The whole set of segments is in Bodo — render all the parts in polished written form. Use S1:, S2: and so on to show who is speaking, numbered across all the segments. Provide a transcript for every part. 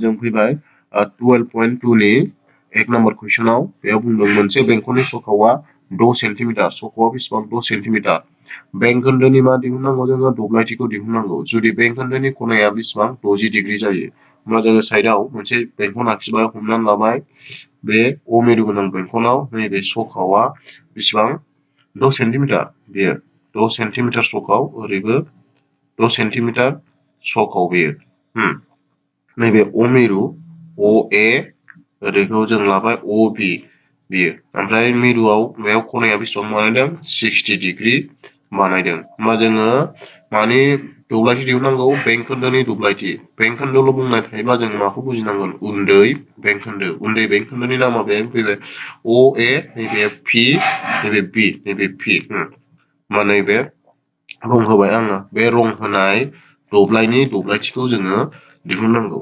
S1: जों फैबाय 12.2 नि 1 नम्बर कुइसनाव बेयाव बुंदों मोनसे बेंखननि सखावा 6 सेन्टिमिटार सखावा बेसेबां 6 सेन्टिमिटार बेंखोन्दोनि मा दिहुननांगौ जोङो दब्लायथिखौ दिहुननांगौ जुदि बेंखोन्दोनि खनाया बेसेबां 60 डिग्री जायो होमब्ला जोङो साइडआव मोनसे बेंखन आखिबाय हमनानै लाबाय बे अ मेरु गोनां बेंखनाव नैबे सखावा बेसेबां 6 सेन्टिमिटार बेयो 6 सेन्टिमिटार सखाव ओरैबो 6 सेन्टिमिटार सखाव बेयो नैबे अ मेरु अ ए ओरैखौ जों लाबाय अ बि बेयो ओमफ्राय मिरुआव बेयाव खनाया बेसेबां बानायदों 60 डिग्री बानायदों होमबा जोङो माने दब्लायथि दिहुननांगौ बेंखोन्दोनि दब्लायथि बेंखोन्दोल' बुंनाय थायोब्ला जों माखौ बुजिनांगोन उन्दै बेंखोन्दोनि नामा बे फैबाय अ ए नैबे पि नैबे बि नैबे पि होमबा नैबे रं होबाय आङो बे रं होनाय दब्लायनि दब्लायथिखौ जोङो दिहुननांगौ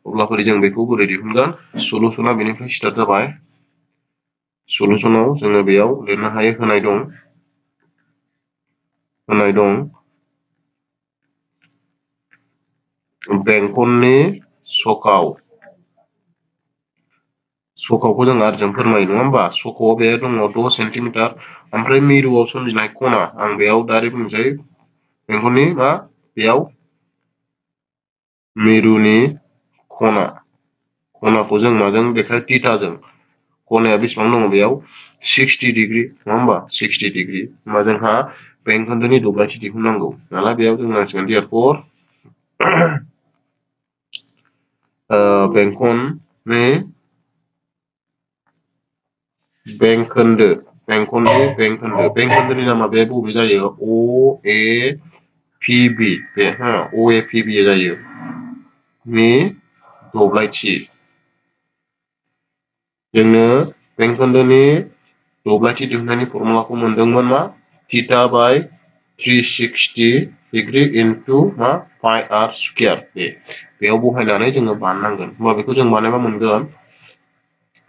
S1: अब्ला बोरै जों बेखौ बोरै दिहुनगोन सलुसना बेनिफ्राय स्टार्ट जाबाय सलुसनाव जोङो बेयाव लिरनो हायो होनाय दं बेंखननि सखावखौ जों आरजों फोरमायो नङा होमबा सखावा बे दङ 6 सेन्टिमिटार ओमफ्राय मिरुआव सोमजिनाय खना आं बेयाव डाइरेक्ट बुंसै बेंखननि मा बेयाव मिरुनि खनाखौ जों माजों देखाय थिथाजों खनाया बेसेबां दङ बेयाव 60 डिग्री नङा होमबा 60 डिग्री होमबा जोंहा बेंखोन्दोनि दब्लायथि दिहुननांगौ नालाय बेयाव जों नांसिगोन देरफर बेंखोन्दोनि नामा बे बबे जायो अ ए पि बि बे अ ए पि बि जायो नि दब्लायथि जोंनो बेंखोन्दोनि दब्लायथि दिहुननायनि फर्मुलाखौ मोनदोंमोन मा थीटा बाय 360 डिग्री इनटु मा पाइ आर स्क्वायर बेयाव बहायनानै जोङो बानायनांगोन होमबा बेखौ जों बानायबा मोनगोन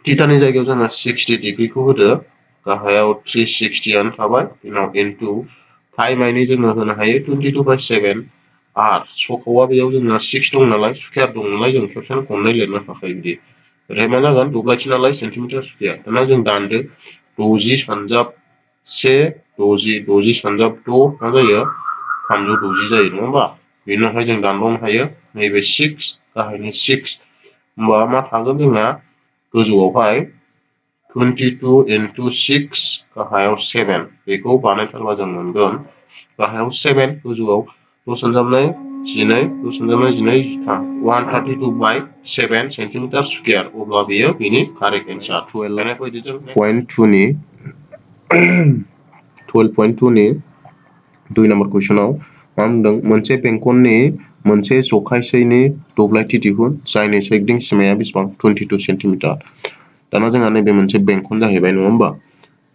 S1: थीटानि जायगायाव जोङो 60 डिग्रीखौ होदो गाहायाव 360 आनो थाबाय उनाव इनटु पाइ माइनि जोङो होनो हायो 22/7 आर सखावा बेयाव जोंना 6 दं नालाय स्क्वायर दं नालाय जों खेबसेनो खननै लिरनो हाखायो बिदि ओरैहाय मा जागोन दब्लायथि नालाय सेन्टिमिटार स्क्वायर दाना जों दानदो 60 सानजाब 1 60 सानजाब 6 मा जायो 360 जायो नङा होमबा बेनि उनावहाय जों दानबावनो हायो नैबे 6 गाहायनि 6 होमबा मा थागोन जोंना गोजौआवहाय 22 into 6 गाहायाव 7 बेखौ बानायथारबा जों मोनगोन गाहायाव 7 गोजौआव 2 सानजाबनाय 12 2 सानजाबनाय 12 13 132/7 सेन्टिमिटार स्क्वायर अब्ला बेयो बेनि कारेक्ट एन्सार 12.2 नि 2 नम्बर कुइसनाव मा होनदों मोनसे बेंखननि मोनसे जखायसेनि दब्लायथि दिहुन जायनि सोरगिदिं सिमाया बेसेबां 22 सेन्टिमिटार दाना जोंहा नैबे मोनसे बेंखन जाहैबाय नङा होमबा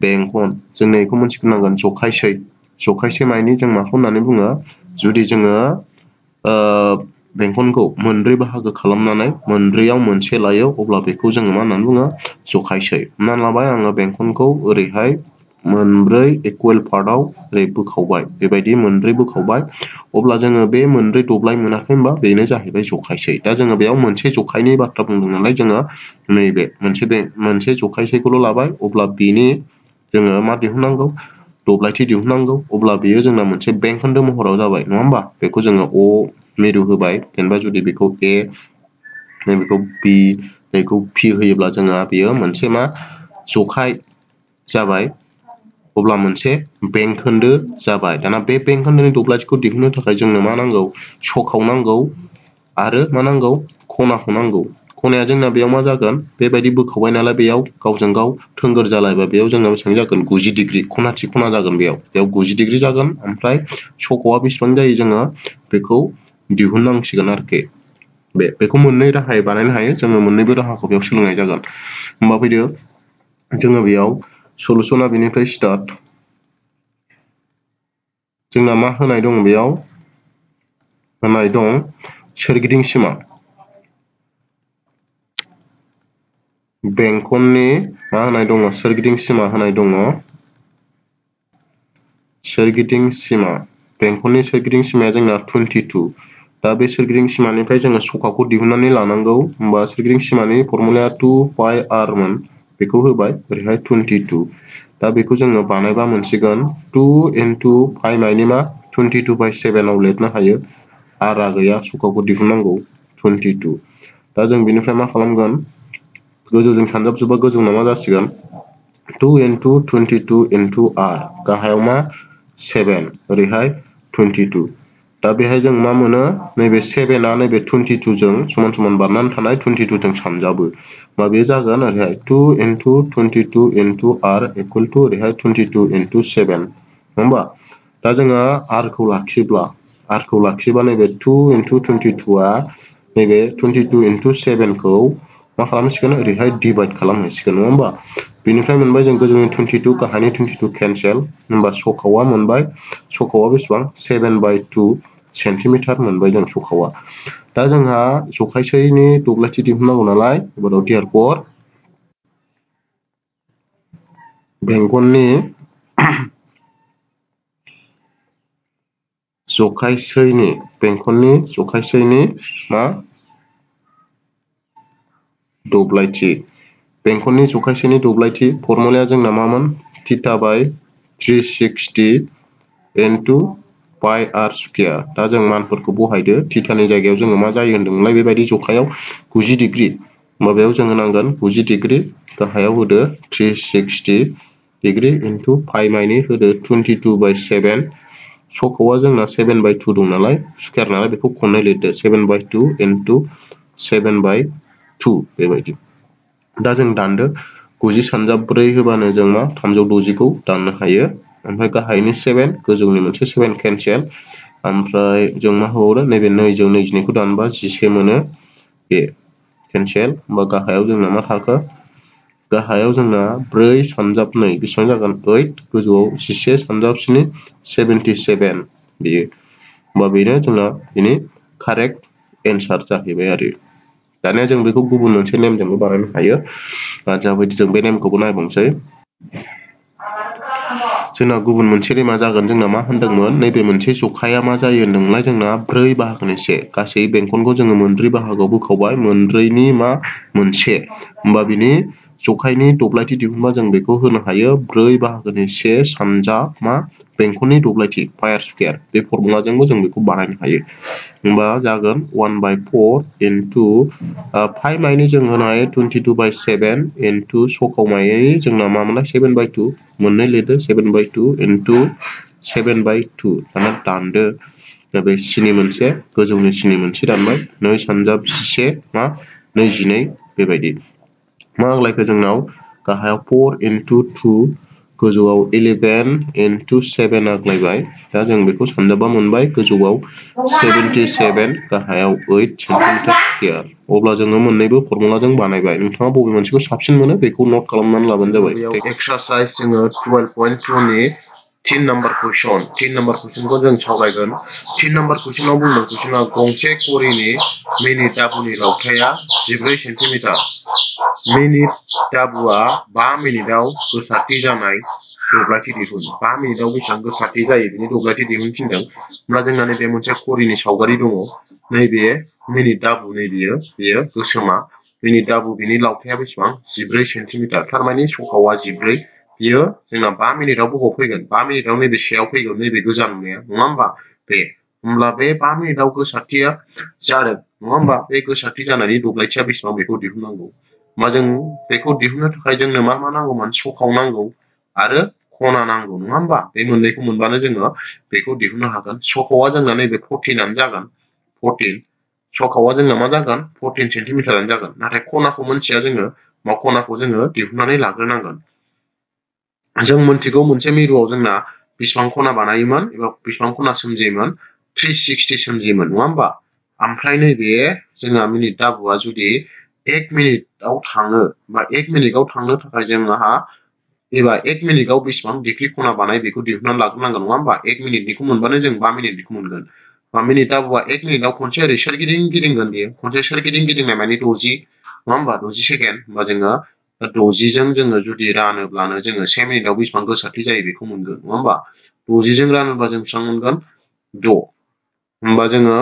S1: बेंखन जों बेखौ मोनथिग्रोनांगोन जखायसे मायनि जों माखौ होननानै बुङो जुदि जोङो बेंखनखौ मोनब्रै बाहागो खालामनानै मोनब्रैयाव मोनसे लायो अब्ला बेखौ जोङो मा होननानै बुङो जखायसे हमनानै लाबाय आङो बेंखनखौ ओरैहाय मोनब्रै इकुवेल पार्टआव ओरै बोखावबाय बेबायदि मोनब्रै बोखावबाय अब्ला जोङो बे मोनब्रै दब्लाय मोनाखै होनबा बेनो जाहैबाय जखायसे दा जोङो बेयाव मोनसे जखायनि बाथ्रा बुंदों नालाय जोङो नैबे मोनसे जखायसेखौल' लाबाय अब्ला बेनि जोङो मा दिहुननांगौ दब्लायथि दिहुननांगौ अब्ला बेयो जोंना मोनसे बेंखोन्दो महराव जाबाय नङा होमबा बेखौ जोङो अ मेरु होबाय जेनेबा जुदि बेखौ ए नैबेखौ बि नैबेखौ पि होयोब्ला जोंहा बेयो मोनसे मा जखाय जाबाय अब्ला मोनसे बेंखोन्दो जाबाय दाना बे बेंखोन्दोनि दब्लायथिखौ दिहुननो थाखाय जोंनो मा नांगौ सखाव नांगौ आरो मा नांगौ खनाखौ नांगौ खनाया जोंना बेयाव मा जागोन बेबायदि बोखावबाय नालाय बेयाव गावजों गाव थोंगोर जालायबा बेयाव जोंना बेसेबां जागोन 90 डिग्री खनाथि खना जागोन बेयाव 90 डिग्री जागोन ओमफ्राय सखावा बेसेबां जायो जोङो बेखौ दिहुननांसिगोन आरोखि बेखौ मोननै राहायै बानायनो हायो जोङो मोननैबो राहाखौ बेयाव सोलोंनाय जागोन होमबा फैदो जोङो बेयाव सलुसना बेनिफ्राय स्टार्ट जोंना मा होनाय दं बेयाव होनाय दं सोरगिदिं सिमा बेंखननि मा होनाय दङ सोरगिदिं सिमा होनाय दङ सोरगिदिं सिमा बेंखननि सोरगिदिं सिमाया जोंना 22 दा बे सोरगिदिं सिमानिफ्राय जोङो सखाखौ दिहुननानै लानांगौ। होमबा सोरगिदिं सिमानि फर्मुलाया 2 पाइ r मोन, बेखौ होबाय ओरैहाय 22। दा बेखौ जोङो बानायबा मोनसिगोन 2 into पाइ माइनि मा 22/7 आव लिरनो हायो। r गैया, सखाखौ दिहुननांगौ 22। दा जों बेनिफ्राय मा खालामगोन, गोजौजों सानजाबजोबा गोजौना मा जासिगोन 2 into 22 into r, गाहायाव मा 7, ओरैहाय 22। दा बेहाय जों मा मोनो, नैबे 7आ नैबे 22 जों समान समान बारनानै थानाय 22 जों सानजाबो। माबे जागोन ओरैहाय 2 into 22 into r equal to ओरैहाय 22 into 7, नङा होमबा? दा जोङो r खौ लाखियोबा नैबे 2 into 22आ नैबे 22 into 7 खौ मा खालामसिगोन, ओरैहाय डिभाइड खालामहैसिगोन, नङा होमबा? बेनिफ्राय मोनबाय जों गोजौनि 22, गाहायनि 22 केन्सेल, होमबा सखावा मोनबाय। सखावा बेसेबां 7/2 सेन्टिमिटार मोनबाय जों सखावा। दा जोंहा जखायसेनि दब्लायथि दिहुननांगौ नालाय, एबाराव देयारफर बेंगननि जखायसेनि मा दब्लायथि, बेंखननि जखायसेनि दब्लायथि फर्मुलाया जोंना मामोन, θ/360 into पाइ r स्कुवेर। दा जों मानफोरखौ बहायदो, थिथानि जायगायाव जोङो मा जायो होनदोंमोनलाय, बेबायदि जखायाव 90 डिग्री, माबायाव जों होनांगोन 90 डिग्री, गाहायाव होदो 360 डिग्री into पाइ माइनि होदो 22/7। सखावा जोंना 7/2 दं नालाय, स्कुवेर नालाय बेखौ खननै लिरदो 7/2 into 7/2 बेबायदि। दा जों दानदो, 90 सानजाब 4 होबानो जों मा 360 खौ दाननो हायो। ओमफ्राय गाहायनि 7, गोजौनि मोनसे 7 केन्सेल, ओमफ्राय जों मा होबावदो, नैबे 2 जों 22खौ दानबा 11 मोनो, बे केन्सेल। होमबा गाहायाव जोंना मा थाखो, गाहायाव जोंना 4 सानजाब 2 बेसेबां जागोन 8, गोजौआव 11 सानजाब 7 77 बेयो। होमबा बेनो जोंना बेनि कारेक्ट एन्सार जाहैबाय आरो। दानिया जों बेखौ गुबुन मोनसे नेमजोंबो बानायनो हायो। जाबायदि जों बे नेमखौबो नायबावनोसै। जोंना गुबुन मोनसे नेमा जागोन, जोंना मा होनदोंमोन, नैबे मोनसे जखाया मा जायो होनदोंमोनलाय, जोंना 4 बाहागोनि से, गासै बेंखनखौ जोङो 4 बाहागोआव बोखावबाय, 4नि मा मोनसे, होमबा बिनि जखायनि दब्लायथि दिहुनबा जों बेखौ होनो हायो 4 बाहागोनि से सानजा मा बेंखननि दब्लायथि पाइ r स्कुवेर। बे फर्मुलाजोंबो जों बेखौ बानायनो हायो। होमबा जागोन 1/4 into पाइ माइनि जों होनो हायो 22/7 into सखाव माइनि जोंना मा मोनलाय 7/2, मोननै लिरदो 7/2 into 7/2, दाना दानदो। दा बे सिनि मोनसे, गोजौनि सिनि मोनसे दानबाय, 2 सानजाब 11 मा 22 बेबायदि। मा आग्लायखो जोंनाव, गाहायाव 4 into 2, गोजौआव 11 into 7 आग्लायबाय। दा जों बेखौ सानजाबा मोनबाय, गोजौआव 77, गाहायाव 8 सेन्टिमिटार स्कुवेर। अब्ला जोङो मोननैबो फर्मुलाजों बानायबाय। नोंथाङा बबे मोनसेखौ साबसिन मोनो बेखौ नट खालामनानै लाबानो जाबाय। एक्सारसाइज जोङो 12.2 नि 3 नाम्बार कुइसन, 3 नाम्बार कुइसनखौ जों सावरायगोन। 3 नाम्बार कुइसनाव बुंदों, कुइसना गंसे घड़ीनि मिनिट दाबुनि लावथाइया 14 सेन्टिमिटार। मिनिट दाबुआ 5 मिनिटाव गोसारथि जानाय दब्लायथि दिहुन। 5 मिनिटाव बेसेबां गोसारथि जायो बिनि दब्लायथि दिहुन थिनदों। होमब्ला जोंना नैबे मोनसे घड़ीनि सावगारि दङ, नैबे मिनिट दाबु, बेयो गोसोमा मिनिट दाबु, बिनि लावथाइया बेसेबां 14 सेन्टिमिटार। थारमानि सखावा 14, बियो जोंना 5 मिनिटाव बबाव फैगोन, 5 मिनिटाव नैबे सायाव फैगोन, नैबे गोजा नुनाया, नङा होमबा? होमब्ला बे 5 मिनिटाव गोसारथिया जादों, नङा होमबा? बे गोसारथि जानायनि दब्लायथिया बेसेबां बेखौ दिहुननांगौ। होमबा जों बेखौ दिहुननो थाखाय जोंनो मा नांगौमोन, सखाव नांगौ आरो खना नांगौ, नङा होमबा? बे मोननैखौ मोनबानो जोङो बेखौ दिहुननो हागोन। सखावा जोंना नैबे 14 जागोन, 14, सखावा जोंना मा जागोन 14 सेन्टिमिटारानो जागोन। नाथाय खनाखौ मोनथिया जोङो, मा खनाखौ जोङो दिहुननानै लाग्रोनांगोन। जों मोनथिगौ मोनसे मिरुआव जोंना बेसेबां खना बानायोमोन एबा बेसेबां खना सोमजियोमोन, 360 सोमजियोमोन, नङा होमबा? ओमफ्राय नैबे जोंहा मिनिट दाबुआ जुदि 1 मिनिटआव थाङो, बा 1 मिनिटआव थांनो थाखाय जोंहा एबा 1 मिनिटआव बेसेबां डिग्री खना बानाय बेखौ दिहुननानै लाग्रोनांगोन, नङा होमबा? 1 मिनिटनिखौ मोनबानो जों 5 मिनिटनिखौ मोनगोन। मिनिट दाबुआ 1 मिनिटआव खनसे ओरै सोरगिदिं गिदिंगोन, बेयो खनसे सोरगिदिं गिदिंनाय माने 60, नङा होमबा? 60 सेकेन्ड। होमबा जोङो 60 जों जोङो जुदि रानोब्लानो जोङो 1 मिनिटआव बेसेबां गोसारथि जायो बेखौ मोनगोन, नङा होमबा? 60 जों रानोब्ला जों बेसेबां मोनगोन 6। होमबा जोङो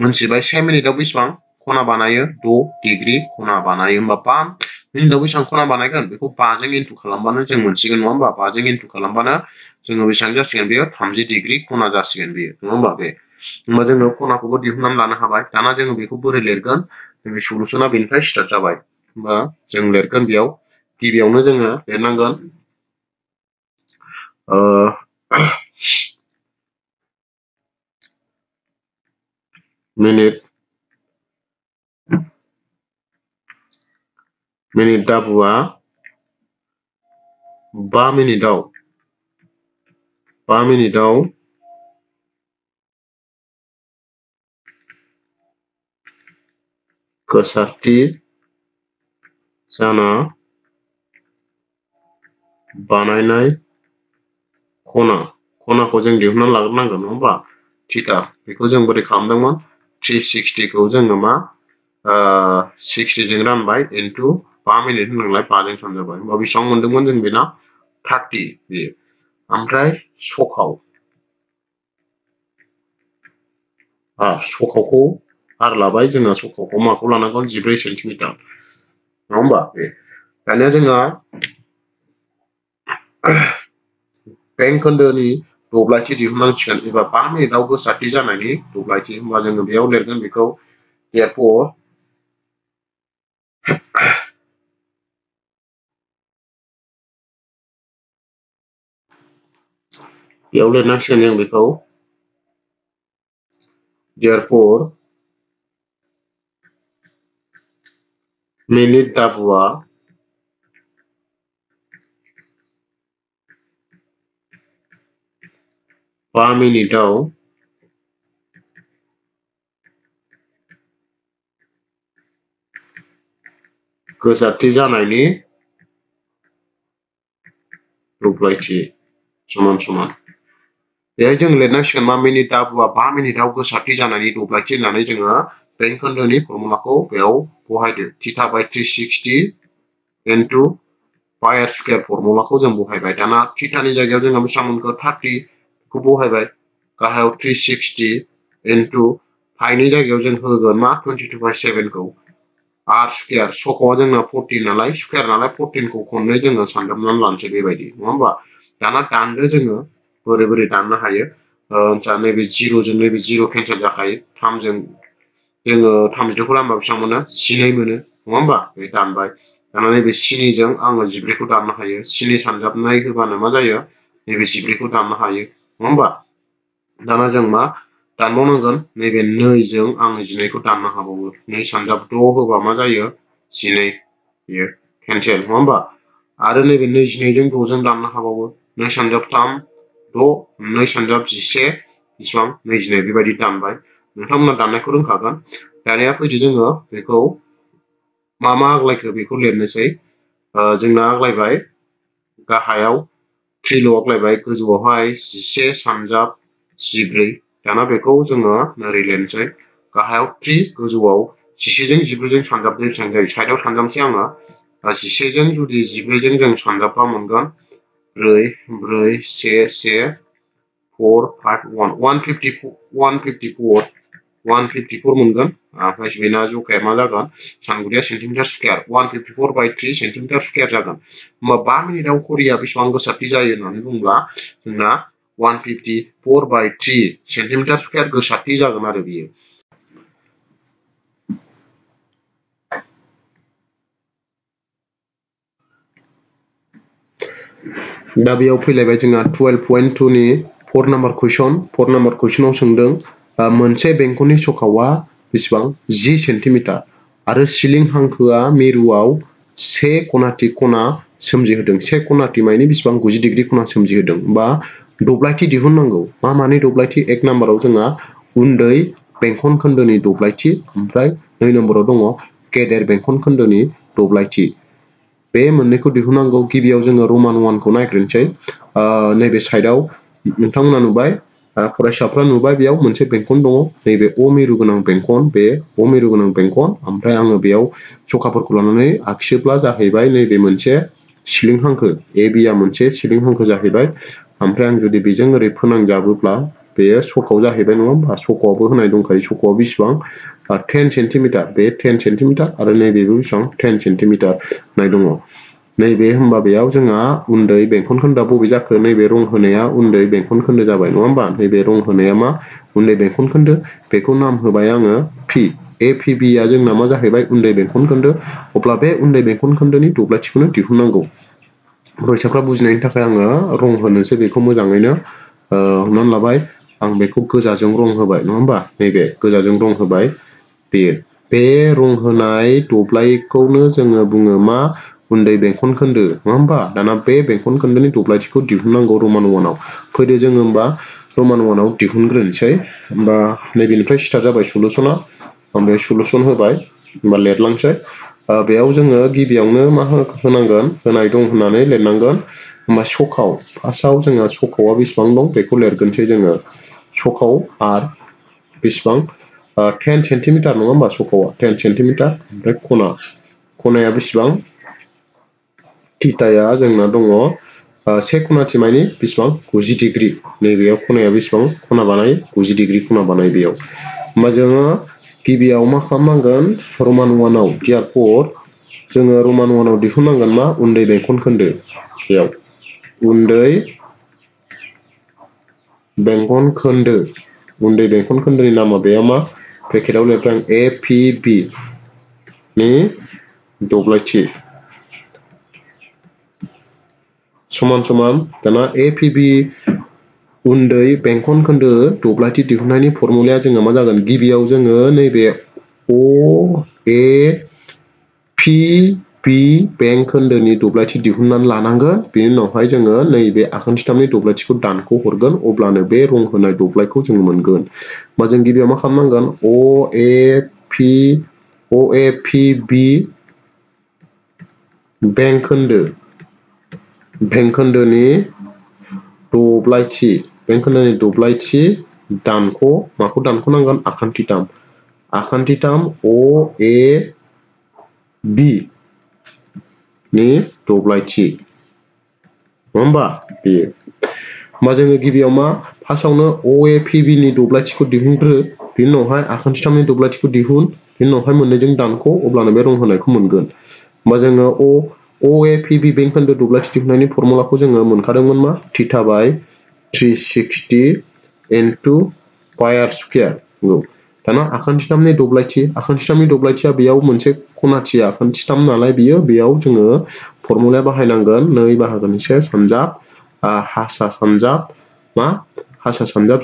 S1: मोनथिबाय 1 मिनिटाव बेसेबां खना बानायो 6 डिग्री खना बानायो होमबा 5 मिनिटाव बेसेबां खना बानायगोन बेखौ 5 जों इनटु खालामबानो जों मोनसिगोन नङा होमबा 5 जों इनटु खालामबानो जोङो बेसेबां जासिगोन बेयो 30 डिग्री खना जासिगोन बेयो नङा होमबा बे होमबा जोङो खनाखौबो दिहुननानै लानो हाबाय दाना जोङो बेखौ बोरै लिरगोन बे सलुशना बेनिफ्राय स्टार्ट जाबाय होमबा जों लिरगोन बेयाव गिबियावनो जोङो लिरनांगोन मिनिट दाबुआ 5 मिनिटाव गोसारथि जाना बानायनाय खनाखौ जों दिहुनना लाग्रोनांगोन नङा होमबा थीटा बेखौ जों बोरै खालामदोंमोन 360 खौ जोङो मा 60 जों रानबाय इनटु 5 मिनिट होननांलाय 5 जों सानजाबाय होमबा बेसेबां मोनदोंमोन जों बेना 30 बेयो ओमफ्राय सखावखौ आर लाबाय जोङो सखावखौ माखौ लानांगोन 14 सेन्टिमिटार नङा होमबा बे दानिया जोङो बेंक खोन्दोनि दब्लायथि दिहुननांसिगोन एबा 5 मिनिटाव गोसारथि जानायनि दब्लायथि होमबा जोङो बेयाव लिरगोन बेखौ therefore बेयाव लिरनांसिगोन जों बेखौ therefore मिनिट दाबुआ 5 मिनिटाव गोसारथि जानायनि दब्लायथि समान समान बेहाय जों लिरनांसिगोन मा मिनिट दाबुआ 5 मिनिटाव गोसारथि जानायनि दब्लायथि होननानै जोङो बेंक खोन्दोनि फर्मुलाखौ बेयाव बहायदो थीटा बाय 360 इनटु पाइ आर स्क्वायर फर्मुलाखौ जों बहायबाय दाना थीटानि जायगायाव जोङो बेसेबां मोनखो 30 खौ बहायबाय गाहायाव 360 इनटु पाइनि जायगायाव जों होगोन मा 22/7 खौ आर स्क्वायर सखआ जोंना 14 नालाय स्क्वायर नालाय 14 खौ खननै जोङो सानजाबनानै लानोसै बेबायदि नङा होमबा दाना दानदो जोङो बोरै दाननो हायो जा नैबे 0 जों नैबे 0 केन्सेल जाखायो 3 जों जोङो 32 खौ रानबा बेसेबां मोनो 12 मोनो नङा होमबा बे दानबाय दाना नैबे 7 जों आङो 14 खौ दाननो हायो 7 सानजाबनाय होबानो मा जायो नैबे 14 खौ दाननो हायो नङा होमबा दाना जों मा दानबावनांगोन नैबे 2 जों आं 12 खौ दाननो हाबावो 2 सानजाब 6 होबा मा जायो 12 बेयो केन्सेल नङा होमबा आरो नैबे 22 जों 6 जों दाननो हाबावो 2 सानजाब 3 6 2 सानजाब 11 बेसेबां 22 बेबायदि दानबाय नोंथांमोना दाननायखौ रोंखागोन दानिया फैदो जोङो बेखौ मा आग्लायखो बेखौ लिरनोसै जोंना आग्लायबाय गाहायाव 3 ल' आग्लायबाय गोजौआवहाय 11 सानजाब 14 दाना बेखौ जोङो ओरै लिरनोसै गाहायाव 3 गोजौआव 11 जों 14 जों सानजाबनाय बेसेबां जायो साइडआव सानजाबनोसै आङो 11 जों जुदि 14 जों सानजाबबा मोनगोन 4 4 1 1 4 5 1 154 मोनगोन ओमफ्राय बेना जखाया मा जागोन सानगुदिया सेन्टिमिटार स्कुवेर 154/3 सेन्टिमिटार स्कुवेर जागोन होमबा 5 मिनिटाव घड़िया बेसेबां गोसारथि जायो होननानै बुङोब्ला जोंना 154/3 सेन्टिमिटार स्कुवेर गोसारथि जागोन आरो बियो दा बेयाव फैलायबाय जोंहा 12.2 नि 4 नाम्बार कुइसनाव सोंदों मोनसे बेंखननि सखावा बेसेबां 10 सेन्टिमिटार आरो सिलिं हांखोआ मिरुआव 1 खनाथि खना सोमजिहोदों 1 खनाथि मानि बेसेबां 90 डिग्री खना सोमजिहोदों बा दब्लायथि दिहुननांगौ मानि दब्लायथि 1 नाम्बाराव जोंहा उन्दै बेंखन खोन्दोनि दब्लायथि ओमफ्राय 2 नाम्बाराव दङ गेदेर बेंखन खोन्दोनि दब्लायथि बे मोननैखौ दिहुननांगौ गिबियाव जोङो रमान 1 खौ नायग्रोनोसै नैबे साइडआव नोंथांमोना नुबाय फरायसाफ्रा नुबाय बेयाव मोनसे बेंखन दङ नैबे अ मिरु गोनां बेंखन बे अ मिरु गोनां बेंखन ओमफ्राय आङो बेयाव जखाफोरखौ लानानै आखियोब्ला जाहैबाय नैबे मोनसे सिलिं हांखो ए बि आ मोनसे सिलिं हांखो जाहैबाय ओमफ्राय आं जुदि बेजों ओरै फोनांजाबोब्ला बेयो सकआव जाहैबाय नङा होमबा सकआवबो होनाय दंखायो सकआव बेसेबां 10 सेन्टिमिटार बे 10 सेन्टिमिटार आरो नैबेबो बेसेबां 10 सेन्टिमिटार होनाय दङ नैबे होमबा बेयाव जोंहा उन्दै बेंखन खोन्दोआ बबे जाखो नैबे रं होनाया उन्दै बेंखन खोन्दो जाबाय नङा होमबा नैबे रं होनाया मा उन्दै बेंखन खोन्दो बेखौ नाम होबाय आङो पि APB आ जोंना मा जाहैबाय उन्दै बेंखन खोन्दो अब्ला बे उन्दै बेंखन खोन्दोनि दब्लायथिखौनो दिहुननांगौ फरायसाफ्रा बुजिनायनि थाखाय आङो रं होनोसै बेखौ मोजाङैनो हमनानै लाबाय आं बेखौ गोजाजों रं होबाय नङा होमबा नैबे गोजाजों रं होबाय बेयो बे रं होनाय दब्लायखौनो जोङो बुङो मा उन्दै बेंखन खोन्दो नङा होमबा दाना बे बेंखन खोन्दोनि दब्लायथिखौ दिहुननांगौ रमान 1 आव फैदो जोङो होमबा रमान 1 आव दिहुनग्रोनोसै होमबा नैबेनिफ्राय स्टार्ट जाबाय सलुसना आं बे सलुसन होबाय होमबा लिरलांसै बेयाव जोङो गिबियावनो मा होनांगोन होनाय दं होननानै लिरनांगोन होमबा सकाव फार्स्टआव जोङो सकावआ बेसेबां दं बेखौ लिरगोनसै जोङो सकाव आर बेसेबां 10 सेन्टिमिटार नङा होमबा सकावआ 10 सेन्टिमिटार ओमफ्राय खनाया बेसेबां थिथाया जोंना दङ से खनाथि मानि बेसेबां 90 डिग्री नैबेयाव खनाया बेसेबां खना बानाय 90 डिग्री खना बानाय बेयाव होमबा जोङो गिबियाव मा खालामनांगोन रमान 1 आव देयारफर जोङो रमान 1 आव दिहुननांगोन मा उन्दै बेंखन खोन्दो बेयाव उन्दै बेंखन खोन्दोनि नामा बेयाव मा ब्रेकेटाव लिरदों APB नि दब्लायथि समान समान दाना APB उन्दै बेंखन खोन्दो दब्लायथि दिहुननायनि फर्मुलाया जोङो मा जागोन गिबियाव जोङो नैबे OAPB बेंक खोन्दोनि दब्लायथि दिहुननानै लानांगोन बेनि उनावहाय जोङो नैबे आखान्थिथामनि दब्लायथिखौ दानख' हरगोन अब्लानो बे रं होनाय दब्लायखौ जोङो मोनगोन होमबा जों गिबियाव मा खालामनांगोन OAPB बेंक खोन्दोनि दब्लायथि दानख' माखौ दानख'नांगोन आखान्थिथाम OAB नि दब्लायथि नङा होमबा बेयो होमबा जोङो गिबियाव मा फार्स्टआवनो OAPB नि दब्लायथिखौ दिहुनग्रो बिनि उनावहाय आखान्थिथामनि दब्लायथिखौ दिहुन बिनि उनावहाय मोननैजों दानख' अब्लानो बे रं होनायखौ मोनगोन होमबा जोङो OAPB बेंक खोन्दो दब्लायथि दिहुननायनि फर्मुलाखौ जोङो मोनखादोंमोन मा थिथा बाय 360 इनटु पाइ आर स्कुयार नंगौ दाना आखान्थिथामनि दब्लायथिया बेयाव मोनसे खनाथिया आखान्थिथाम नालाय बेयाव जोङो फर्मुलाया बाहायनांगोन 2 बाहागोनि 1 सानजाब हासा सानजाब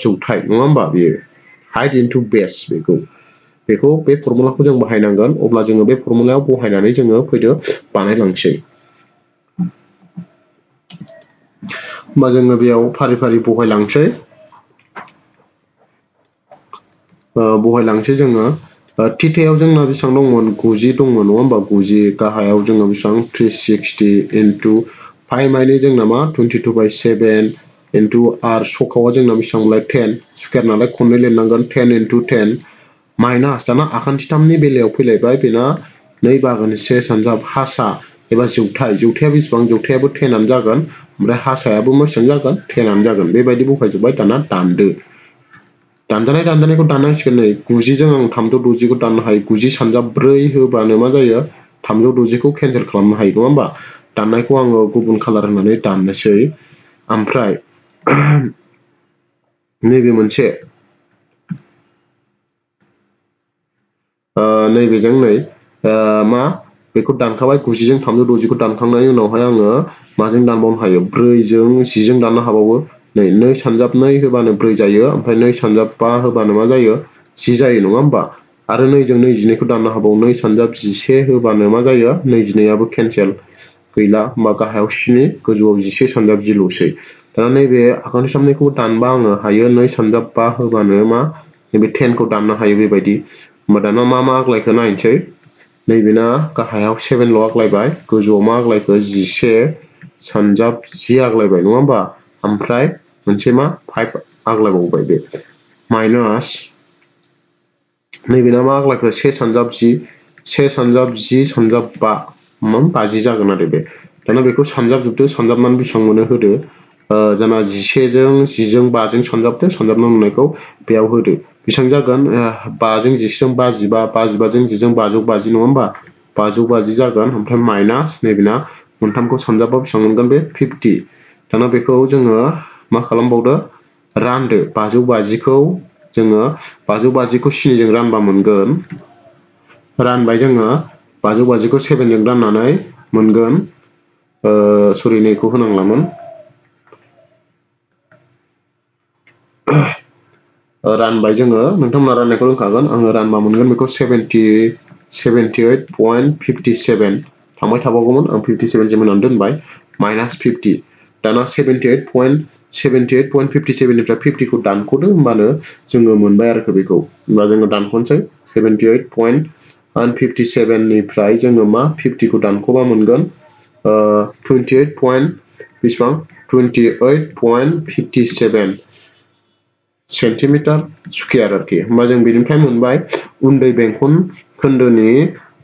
S1: जौथाइ नङा होमबा बेयो हाइट इनटु बेस बेखौ बे फर्मुलाखौ जों बाहायनांगोन अब्ला जोङो बे फर्मुलायाव बहायनानै जोङो फैदो बानायलांसै होमबा जोङो बेयाव फारि फारि बहायलांसै जोङो थिथायाव जोंना बेसेबां दंमोन 90 दंमोन नङा होमबा 90 गाहायाव जोङो बेसेबां 360 इनटु पाइ माइनि जोंना मा 22/7 इनटु आर सकावा जोंना बेसेबांलाय 10 स्कुयार नालाय खननै लिरनांगोन 10 इनटु 10 माइनास दाना आखान्थिथामनि बेलायाव फैलायबाय बेना 2 बाहागोनि 1 सानजाब हासा एबा जौथाया बेसेबां जौथायाबो 10 आनो जागोन ओमफ्राय हासायाबो बेसेबां जागोन 10 आनो जागोन बेबायदि बहायजोब्बाय दाना दानदो दानजानायखौ दाननांसिगोन नै 90 जों आं 360 खौ दाननो हायो 90 सानजाब 4 होबानो मा जायो 360 खौ केनसेल खालामनो हायो नङा होमबा दाननायखौ आङो गुबुन कालार होनानै दाननोसै ओमफ्राय नैबे मोनसे नैबेजों मा बेखौ दानखाबाय 90 जों 360 खौ दानखांनायनि उनावहाय आङो माजों दानबावनो हायो 4 जों 10 जों दाननो हाबावो नै 2 सानजाब 2 होबानो 4 जायो ओमफ्राय 2 सानजाब 5 होबानो मा जायो 10 जायो नङा होमबा आरो 2 जों 22 खौ दाननो हाबावो 2 सानजाब 11 होबानो मा जायो 22 आबो केनसेल गैला होमबा गाहायाव 7 गोजौआव 11 सानजाब 10 ल'सै दाना नैबे आखान्थिथामनिखौ दानबा आङो हायो 2 सानजाब 5 होबानो मा नैबे 10 खौ दाननो हायो बेबायदि होमबा दाना मा आग्लायखो नायनोसै नैबेना गाहायाव 7 ल' आग्लायबाय गोजौआव मा आग्लायखो 11 सानजाब 10 आग्लायबाय नङा होमबा ओमफ्राय मोनसे मा 5 आग्लायबावबाय बे माइनास नैबेना मा आग्लायखो 1 सानजाब 10 सानजाब 5 50 जागोन आरो बे दाना बेखौ सानजाबजोबदो सानजाबनानै बेसेबां मोनो होदो जाना 11 जों 10 जों 5 जों सानजाबदो सानजाबना मोननायखौ बेयाव होदो बेसेबां जागोन 5 जों 10 जों 55 55 जों 10 जों 550 नङा होमबा 550 जागोन ओमफ्राय माइनास नैबेना मोनथामखौ सानजाबबा बेसेबां मोनगोन बे 50 दाना बेखौ जोङो मा खालामबावदो रानदो 550 खौ जोङो 550 खौ 7 जों रानबा मोनगोन रानबाय जोङो 550 खौ 7 जों राननानै मोनगोन सरि नैखौ होनांलामोन रानबाय जोङो नोंथांमोना राननायखौ रोंखागोन आङो रानबा मोनगोन बेखौ 78.57 थांबाय थाबावगौमोन आं 57 जों होनानै दोनबाय माइनास 50 दाना 78.57 निफ्राय 50 खौ दानख'दो होमबानो जोङो मोनबाय आरोखि बेखौ होमबा जोङो दानख'नोसै 78.57 निफ्राय जोङो मा 50 खौ दानख'बा मोनगोन 28.57 सेन्टिमिटार स्कुवेर आरोखि होमबा जों बेनिफ्राय मोनबाय उन्दै बेंखन खोन्दोनि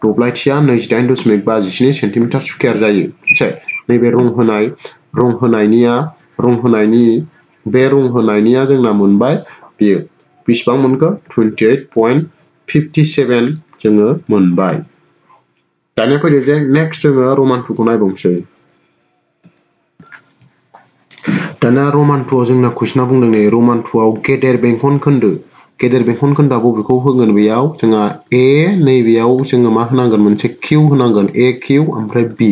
S1: दब्लायथिया 28.57 सेन्टिमिटार स्कुवेर जायो मिथिबाय नैबे रं होनायनिया जोंना मोनबाय बेयो बेसेबां मोनखो 28.57 जोङो मोनबाय दानिया फैदो जे नेक्स्ट जोङो रमान 2 खौ नायबावनोसै दाना रमान 2 आव जोंना कुइसना बुंदों नै रमान 2 आव गेदेर बेंखन खोन्दोआ बबेखौ होगोन बेयाव जोंहा ए नैबेयाव जोङो मा होनांगोन मोनसे किउ होनांगोन ए किउ ओमफ्राय बि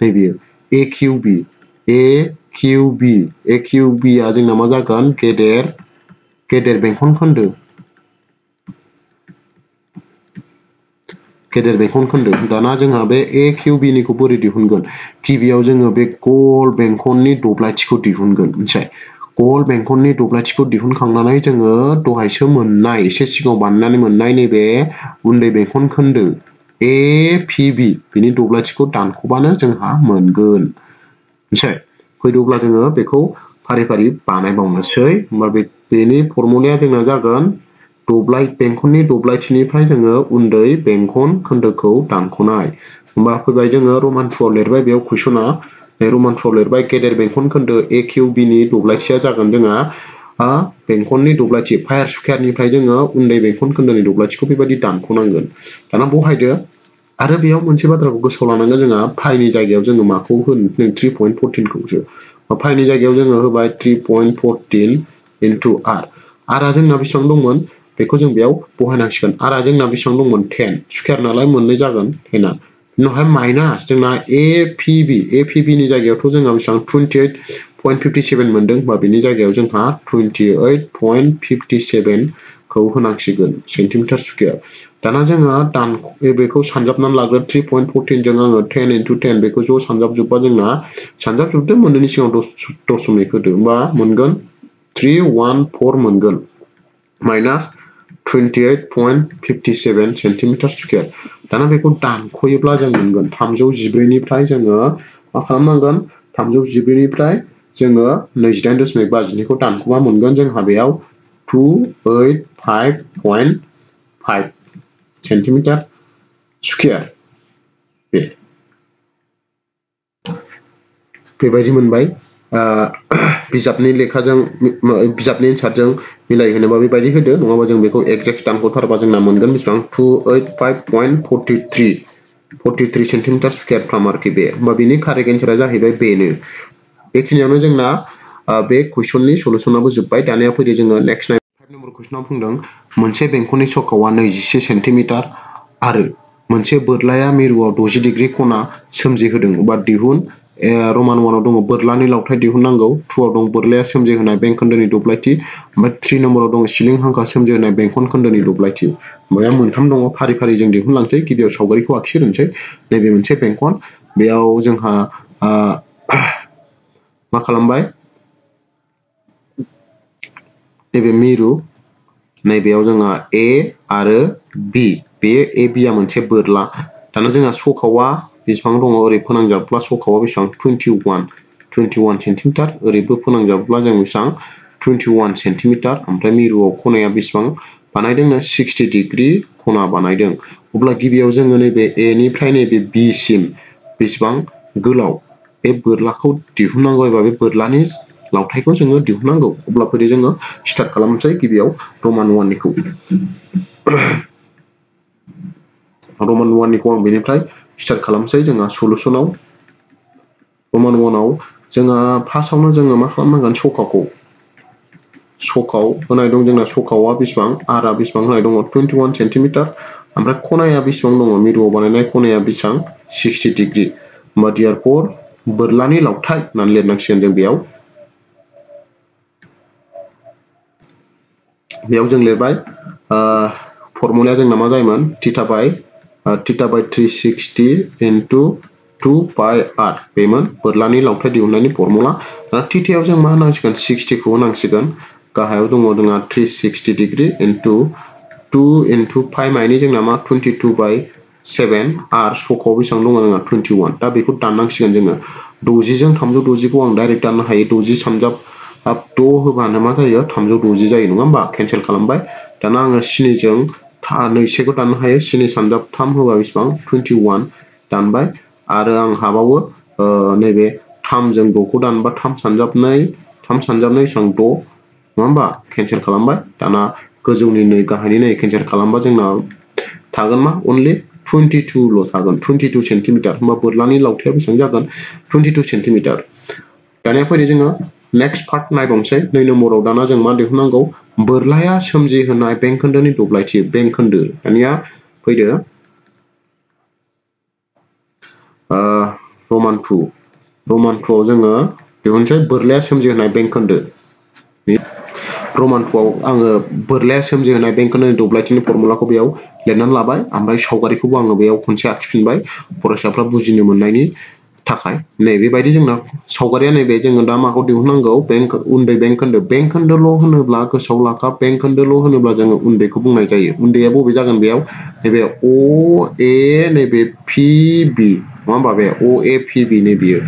S1: नैबेयो ए किउ बि आ जोंना मा जागोन गेदेर बेंखन खोन्दो दाना जोंहा बे ए किउ बि निखौ बोरै दिहुनगोन गिबियाव जोङो बे गल बेंखननि दब्लायथिखौ दिहुनगोन मिथिबाय गल बेंखननि दब्लायथिखौ दिहुनखांनानै जोङो दहायसो मोननाय एसे सिगाङाव बानायनानै मोननाय नैबे उन्दै बेंखन खोन्दो ए पि बि बिनि दब्लायथिखौ दानख'बानो जोंहा मोनगोन मिथिबाय फैदोब्ला जोङो बेखौ फारि फारि बानायबावनोसै होमबा बेनि फर्मुलाया जोंना जागोन बेंखननि दब्लायथिनिफ्राय जोङो उन्दै बेंखन खोन्दोखौ दानख'नाय होमबा फैबाय जोङो रमान 2 आव लिरबाय बेयाव कुइसना रमान 2 आव लिरबाय गेदेर बेंखन खोन्दो ए किउ बि नि दब्लायथिया जागोन जोंहा बेंखननि दब्लायथि फायार स्कुवेरनिफ्राय जोङो उन्दै बेंखन खोन्दोनि दब्लायथिखौ बेबायदि दानख'नांगोन दाना बहायदो आरो बेयाव मोनसे बाथ्राखौ गोसोआव लानांगोन जोंहा फाइनि जायगायाव जोङो माखौ होनो 3.14 खौसो फाइनि जायगायाव जोङो होबाय 3.14 इनटु आरआ जोंना बेसेबां दंमोन बेखौ जों बेयाव बहायनांसिगोन आरआ जोंना बेसेबां दंमोन 10 स्कुवेर नालाय मोननै जागोन 10आ उनावहाय माइनास जोंना ए पि बि नि जायगायावथ' जोंहा बेसेबां 28.57 मोनदों होमबा बेनि जायगायाव जोंहा 28.57 खौ होनांसिगोन सेन्टिमिटार स्कुवेर दाना जोङो बेखौ सानजाबनानै लाग्रो 3.14 जों आङो 10 इनटु 10 बेखौ ज' सानजाबजोबबा जोंना सानजाबजोबदो मोननैनि सिगाङाव दशमिक होदो होमबा मोनगोन 314 मोनगोन माइनास 28.57 सेन्टिमिटार स्कुवेर दाना बेखौ दानख'योब्ला जों मोनगोन 314 निफ्राय जोङो मा खालामनांगोन 314 निफ्राय जोङो 28.52 खौ दानख'बा मोनगोन जोंहा बेयाव 285.5 सेन्टिमिटार स्कुवेर बेबायदि मोनबाय बिजाबनि लेखाजों बिजाबनि एन्सारजों मिलायहोनोबा बेबायदि होदो नङाबा जों बेखौ एक्जेक्ट दानख'थारबा जोंना मोनगोन बेसेबां 285.43 सेन्टिमिटार स्कुवेरफ्राम आरोखि बे होमबा बेनि कारेक्ट एन्सारा जाहैबाय बेनो बेखिनियावनो जोंना बे कुइसननि सलुसनाबो जोब्बाय दानिया फैदो जोङो नेक्स्ट 5 नम्बर कुइसनाव बुंदों मोनसे बेंखननि सकावआ 21 सेन्टिमिटार आरो मोनसे बोरलाया मिरुआव 60 डिग्री खना सोमजिहोदों बा दिहुन रमान 1 आव दङ बोरलानि लावथाइ दिहुननांगौ 2 आव दं बोरलाया सोमजिहोनाय बेंखोन्दोनि दब्लायथि ओमफ्राय 3 नम्बराव दं सिलिं हांखा सोमजिहोनाय बेंखन खोन्दोनि दब्लायथि ओमफ्राय मोनथाम दङ फारि फारि जों दिहुनलांसै गिबियाव सावगारिखौ आखिग्रोनोसै नैबे मोनसे बेंखन बेयाव जोंहा मा खालामबाय नैबे मिरु नैबेयाव जोंहा ए आरो बि बे ए बि आ मोनसे बोरला दाना जोंहा सकावआ बेसेबां दङ ओरै फोनांजाबब्ला सकावआ बेसेबां 21 सेन्टिमिटार ओरैबो फोनांजाबब्ला जों बेसेबां 21 सेन्टिमिटार ओमफ्राय मिरुआव खनाया बेसेबां बानायदोंनो 60 डिग्री खना बानायदों अब्ला गिबियाव जोङो नैबे ए निफ्राय नैबे बि सिम बेसेबां गोलाव बे बोरलाखौ दिहुननांगौ एबा बे बोरलानि लावथायखौ जोङो दिहुननांगौ अब्ला फैदो जोङो स्टार्ट खालामसै गिबियाव रमान 1 निखौ रमान 1 निखौ आं बेनिफ्राय स्टार्ट खालामसै जोंहा सलुशनाव रमान 1 आव जोंहा फार्स्टआवनो जोङो मा खालामनांगोन सकाव होनाय दं जोंना सकावा बेसेबां आरआ बेसेबां होनाय दङ 21 सेन्टिमिटार ओमफ्राय खनाया बेसेबां दङ मिरुआव बानायनाय खनाया बेसेबां 60 डिग्री होमबा देयारफर बोरलानि लावथाय होननानै लिरनांसिगोन जों बेयाव जों लिरबाय फर्मुलाया जोंना मा जायोमोन थीटा बाय 360 इनटु 2 पाइ आर बेमोन बोरलानि लावथाय दिहुननायनि फर्मुला दा थीटायाव जों मा होनांसिगोन 60 खौ होनांसिगोन गाहायाव दङ जोंहा 360 डिग्री इनटु 2 इनटु पाइ माइनि जोंना मा 22/7 आर सकाव बेसेबां दङ जोंहा 21 दा बेखौ दाननांसिगोन जोङो 60 जों 360 खौ आं डाइरेक्ट दाननो हायो 60 सानजाब 2 होबानो मा जायो 360 जायो नङा होमबा केन्सेल खालामबाय दाना आङो 7 जों 2 खौ दाननो हायो 7 सानजाब 3 होबा बेसेबां 21 दानबाय आरो आं हाबावो नैबे 3 जों 6 खौ दानबा 3 सानजाब 2 बेसेबां 6 नङा होमबा केन्सेल खालामबाय दाना गोजौनि 2 गाहायनि 2 केन्सेल खालामबा जोंना थागोन मा अनलि 22 ल' थागोन 22 सेन्टिमिटार होमबा बोरलानि लावथाया बेसेबां जागोन 22 सेन्टिमिटार दानिया फैदो जोङो नेक्स्ट पार्ट नायबावनोसै 2 नम्बराव दाना जों मा दिहुननांगौ बोरलाया सोमजिहोनाय बेंखोन्दोनि दब्लायथि बेंखोन्दो दानिया फैदो रमान 2 आव जोङो दिहुनसै बोरलाया सोमजिहोनाय बेंखोन्दो रमान 2 आव आङो बोरलाया सोमजिहोनाय बेंखोन्दोनि दब्लायथिनि फर्मुलाखौ बेयाव लिरनानै लाबाय ओमफ्राय सावगारिखौबो आङो बेयाव खनसे आखिफिनबाय फरायसाफ्रा बुजिनो मोननायनि थाखाय नैबेबायदि जोंना सावगारिया नैबे जोङो दा माखौ दिहुननांगौ उन्दै बेंखोन्दोल' होनोब्ला गोसोआव लाखा बेंखोन्दोल' होनोब्ला जोङो उन्दैखौ बुंनाय जायो उन्दैया बबे जागोन बेयाव नैबे अ ए नैबे पि बि नङा होमबा बे अ ए पि बि नै बियो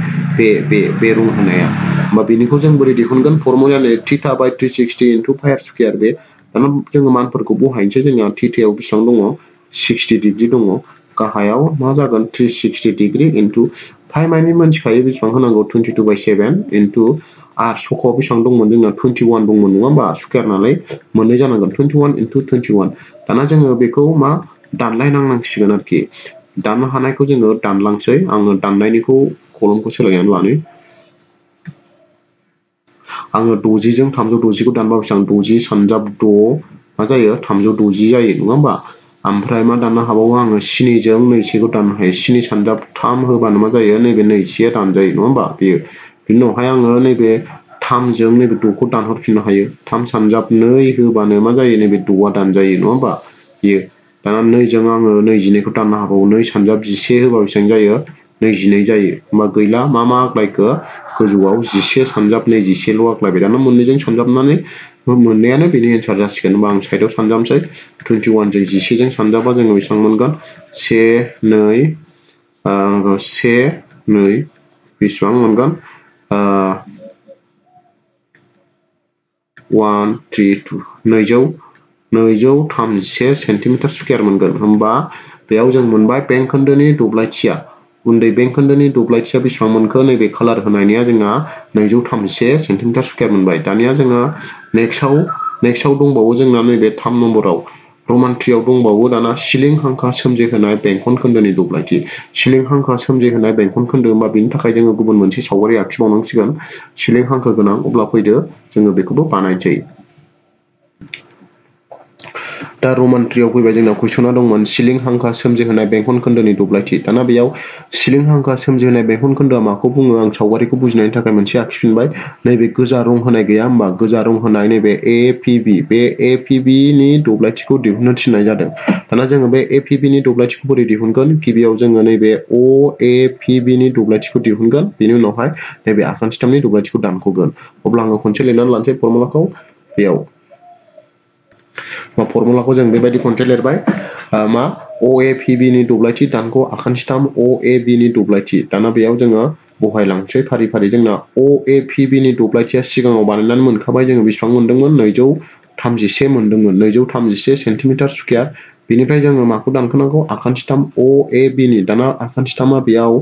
S1: बे रुं होनाया होमबा बेनिखौ जों बोरै दिहुनगोन फर्मुलाया थीटा बाय 360 इनटु पाइ आर स्कुयार बे दाना जोङो मानफोरखौ बहायनोसै जोंहा थीटायाव बेसेबां दङ 60 डिग्री दङ गाहायाव मा जागोन 360 डिग्री इनटु पाइ माइनि मोनथिखायो बेसेबां होनांगौ 22/7 इनटु आर सकाव बेसेबां दंमोन जोंना 21 दंमोन नङा होमबा स्कुयार नालाय मोननै जानांगोन 21 इनटु 21 दाना जोङो बेखौ मा दानलायनांसिगोन आरोखि दाननो हानायखौ जोङो दानलांसै आङो दाननायनिखौ कलमखौ सोलायनानै लानो आङो 60 जों 360 खौ दानबा बेसेबां 60 सानजाब 6 मा जायो 360 जायो नङा होमबा ओमफ्राय मा दाननो हाबावो आङो 7 जों 2 खौ दाननो हायो 7 सानजाब 3 होबानो मा जायो नैबे 2 दानजायो नङा होमबा बेयो बिनि उनावहाय आङो नैबे 3 जों नैबे 6 खौ दानहरफिननो हायो 3 सानजाब 2 होबानो मा जायो नैबे 6 दानजायो नङा होमबा बेयो दाना 2 जों आङो 22 खौ दाननो हाबावो 2 सानजाब 11 होबा बेसेबां जायो 22 जायो होमबा गैला मा आग्लायखो गोजौआव 11 सानजाब 21 ल' आग्लायबाय दाना मोननैजों सानजाबनानै मोननायानो बेनि एन्सार जासिगोन होमबा आं साइडआव सानजाबनोसै 21 जों 11 जों सानजाबा जोङो बेसेबां मोनगोन 1 2 बेसेबां मोनगोन 1 3 2 231 सेन्टिमिटार स्कुयार मोनगोन होमबा बेयाव जों मोनबाय बेंखोन्दोनि दब्लायथिया उन्दै बेंखोन्दोनि दब्लायथिया बेसेबां मोनखो नैबे कालार होनायनिया जोंहा 231 सेन्टिमिटार स्कुयार मोनबाय दानिया जोङो नेक्स्टआव दंबावो जोंना नैबे 3 नम्बराव रमान 3 आव दंबावो दाना सिलिं हांखा सोमजिहोनाय बेंखन खोन्दोनि दब्लायथि सिलिं हांखा सोमजिहोनाय बेंखन खोन्दो होमबा बेनि थाखाय जोङो गुबुन मोनसे सावगारि आखिबावनांसिगोन सिलिं हांखो गोनां अब्ला फैदो जोङो बेखौबो बानायनोसै दा रमान 3 आव फैबाय जोंना कुइसना दंमोन सिलिं हांखा सोमजिहोनाय बेंखन खोन्दोनि दब्लायथि दाना बेयाव सिलिं हांखा सोमजिहोनाय बेंखन खोन्दोआ माखौ बुङो आं सावगारिखौ बुजिनायनि थाखाय मोनसे आखिफिनबाय नैबे गोजा रं होनाय गैया होमबा गोजा रं होनाय नैबे APB बे APB नि दब्लायथिखौ दिहुननो थिननाय जादों दाना जोङो बे APB नि दब्लायथिखौ बोरै दिहुनगोन गिबियाव जोङो नैबे OAPB नि दब्लायथिखौ दिहुनगोन बेनि उनावहाय नैबे आखान्थि 3नि दब्लायथिखौ दानख'गोन अब्ला आङो खनसे लिरनानै लानोसै फर्मुलाखौ बेयाव फर्मुलाखौ जों बेबायदि खनसे लिरबाय मा OAPB नि दब्लायथि दानख' आखान्थि 3 OAB नि दब्लायथि दाना बेयाव जोङो बहायलांसै फारि फारि जोंना OAPB नि दब्लायथिया सिगाङाव बानायनानै मोनखाबाय जोङो बेसेबां मोनदोंमोन 231 मोनदोंमोन 231 सेन्टिमिटार स्कुयार बेनिफ्राय जोङो माखौ दानख'नांगौ आखान्थि 3 OAB नि दाना आखान्थि 3आ बेयाव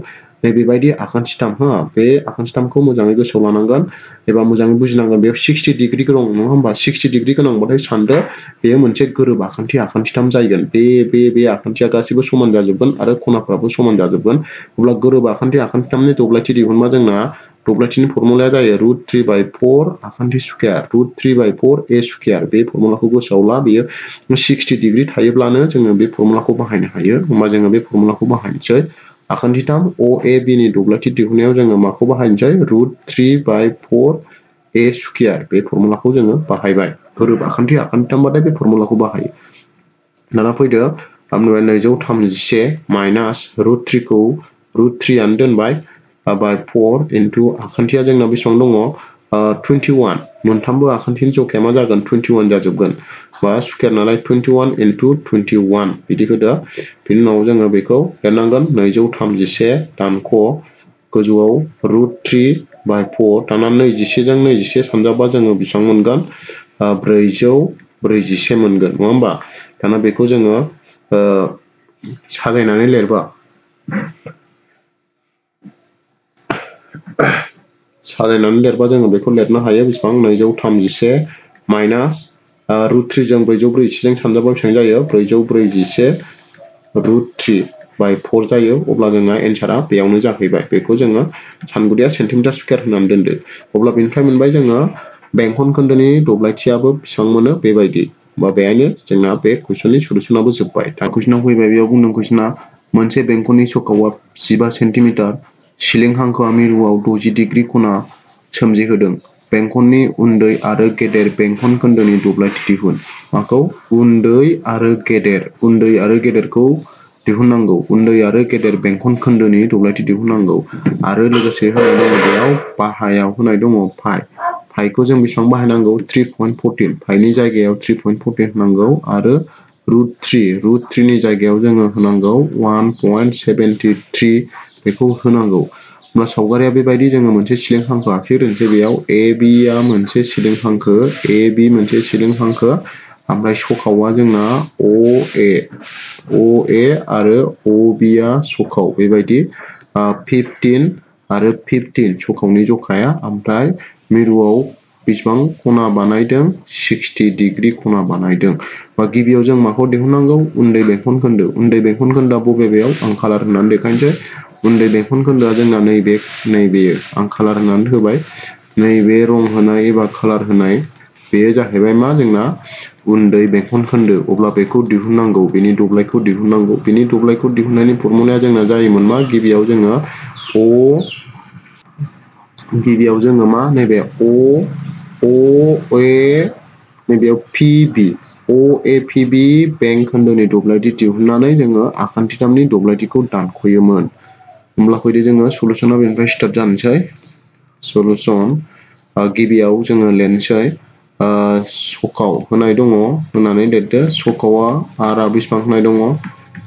S1: नैबेबायदि आखान्थिथाम हो बे आखान्थिथामखौ मोजाङै गोसोआव लानांगोन एबा मोजाङै बुजिनांगोन बेयाव 60 डिग्री गोनां नङा होमबा 60 डिग्री गोनांबाथाय सानदो बेयो मोनसे गोरोब आखान्थिथाम जागोन बे आखान्थिया गासैबो समान जाजोबगोन आरो खनाफ्राबो समान जाजोबगोन अब्ला गोरोब आखान्थिथामनि दब्लायथि दिहुनबा जोंना दब्लायथिनि फर्मुलाया जायो √3/4 आखान्थि स्कुयार √3/4 a स्कुयार बे फर्मुलाखौ गोसोआव ला बेयो 60 डिग्री थायोब्लानो जोङो बे फर्मुलाखौ बाहायनो हायो होमबा जोङो बे फर्मुलाखौ बाहायनोसै आखान्थिथाम OAB नि दब्लायथि दिहुननायाव जोङो माखौ बाहायनोसै √3/4 a स्कुयार बे फर्मुलाखौ जोङो बाहायबाय गोरोब आखान्थिथामबाथाय बे फर्मुलाखौ बाहायो दाना फैदो ओमफ्राय 231 माइनास √3 खौ √3 आनो दोनबाय by 4 into आखान्थिया जोंना बेसेबां दङ 21 मोनथामबो आखान्थिनि जखाया मा जागोन 21 जाजोबगोन बा स्कुयार नालाय 21 into 21 बिदि होदो बिनि उनाव जोङो बेखौ लिरनांगोन 231 दानख' गोजौआव √3/4 दाना 21 जों 21 सानजाबा जोङो बेसेबां मोनगोन 441 मोनगोन नङा होमबा दाना बेखौ जोङो साजायनानै लिरबा साजायनानै लिरबा जोङो बेखौ लिरनो हायो बेसेबां 231 माइनास √3 जों 441 जों सानजाबा बेसेबां जायो 441 √3/4 जायो अब्ला जोंना एन्सारा बेयावनो जाहैबाय बेखौ जोङो सानगुदिया सेन्टिमिटार स्कुयार होननानै दोनदो अब्ला बेनिफ्राय मोनबाय जोङो बेंखन खोन्दोनि दब्लायथियाबो बेसेबां मोनो बेबायदि बा बेहायनो जोंना बे कुइसननि सलुसनाबो जोब्बाय दा कुइसनाव फैबाय बेयाव बुंदों कुइसना मोनसे बेंखननि सकावआ 15 सेन्टिमिटार सिलिं हांखोआ मिरुआव 60 डिग्री खना सोमजिहोदों बेंखननि उन्दै आरो गेदेर बेंखन खोन्दोनि दब्लायथि दिहुन माखौ उन्दै आरो गेदेरखौ दिहुननांगौ उन्दै आरो गेदेर बेंखन खोन्दोनि दब्लायथि दिहुननांगौ आरो लोगोसे होनाय दङ बेयाव बाहायाव होनाय दङ फाइखौ जों बेसेबां बाहायनांगौ 3.14 फाइनि जायगायाव 3.14 होनांगौ आरो √3 नि जायगायाव जोङो होनांगौ 1.73 बेखौ होनांगौ होमब्ला सावगारिया बेबायदि जोङो मोनसे सिलिं हांखो आखिग्रोनोसै बेयाव AB आ मोनसे सिलिं हांखो AB मोनसे सिलिं हांखो ओमफ्राय सकावआ जोंना OA आरो OB आ सकाव बेबायदि 15 आरो 15 सकावनि जखाया ओमफ्राय मिरुआव बेसेबां खना बानायदों 60 डिग्री खना बानायदों बा गिबियाव जों माखौ दिहुननांगौ उन्दै बेंखन खोन्दोआ बबेयाव आं कालार होनानै देखायनोसै उन्दै बेंखन खोन्दोआ जोंना नैबेयो आं कालार होनानै होबाय नैबे रं होनाय एबा कालार होनाय बेयो जाहैबाय मा जोंना उन्दै बेंखन खोन्दो अब्ला बेखौ दिहुननांगौ बेनि दब्लायखौ दिहुननांगौ बेनि दब्लायखौ दिहुननायनि फर्मुलाया जोंना जायोमोन मा गिबियाव जोङो मा नैबे OA नैबेयाव OAPB बेंक खोन्दोनि दब्लायथि दिहुननानै जोङो आखान्थिथामनि दब्लायथिखौ दानख'योमोन होमब्ला फैदो जोङो सलुसना बेनिफ्राय स्टार्ट जानोसै सलुसन गिबियाव जोङो लिरनोसै सकाव होनाय दङ होनानै लिरदो सकावआ आरआ बेसेबां होनाय दङ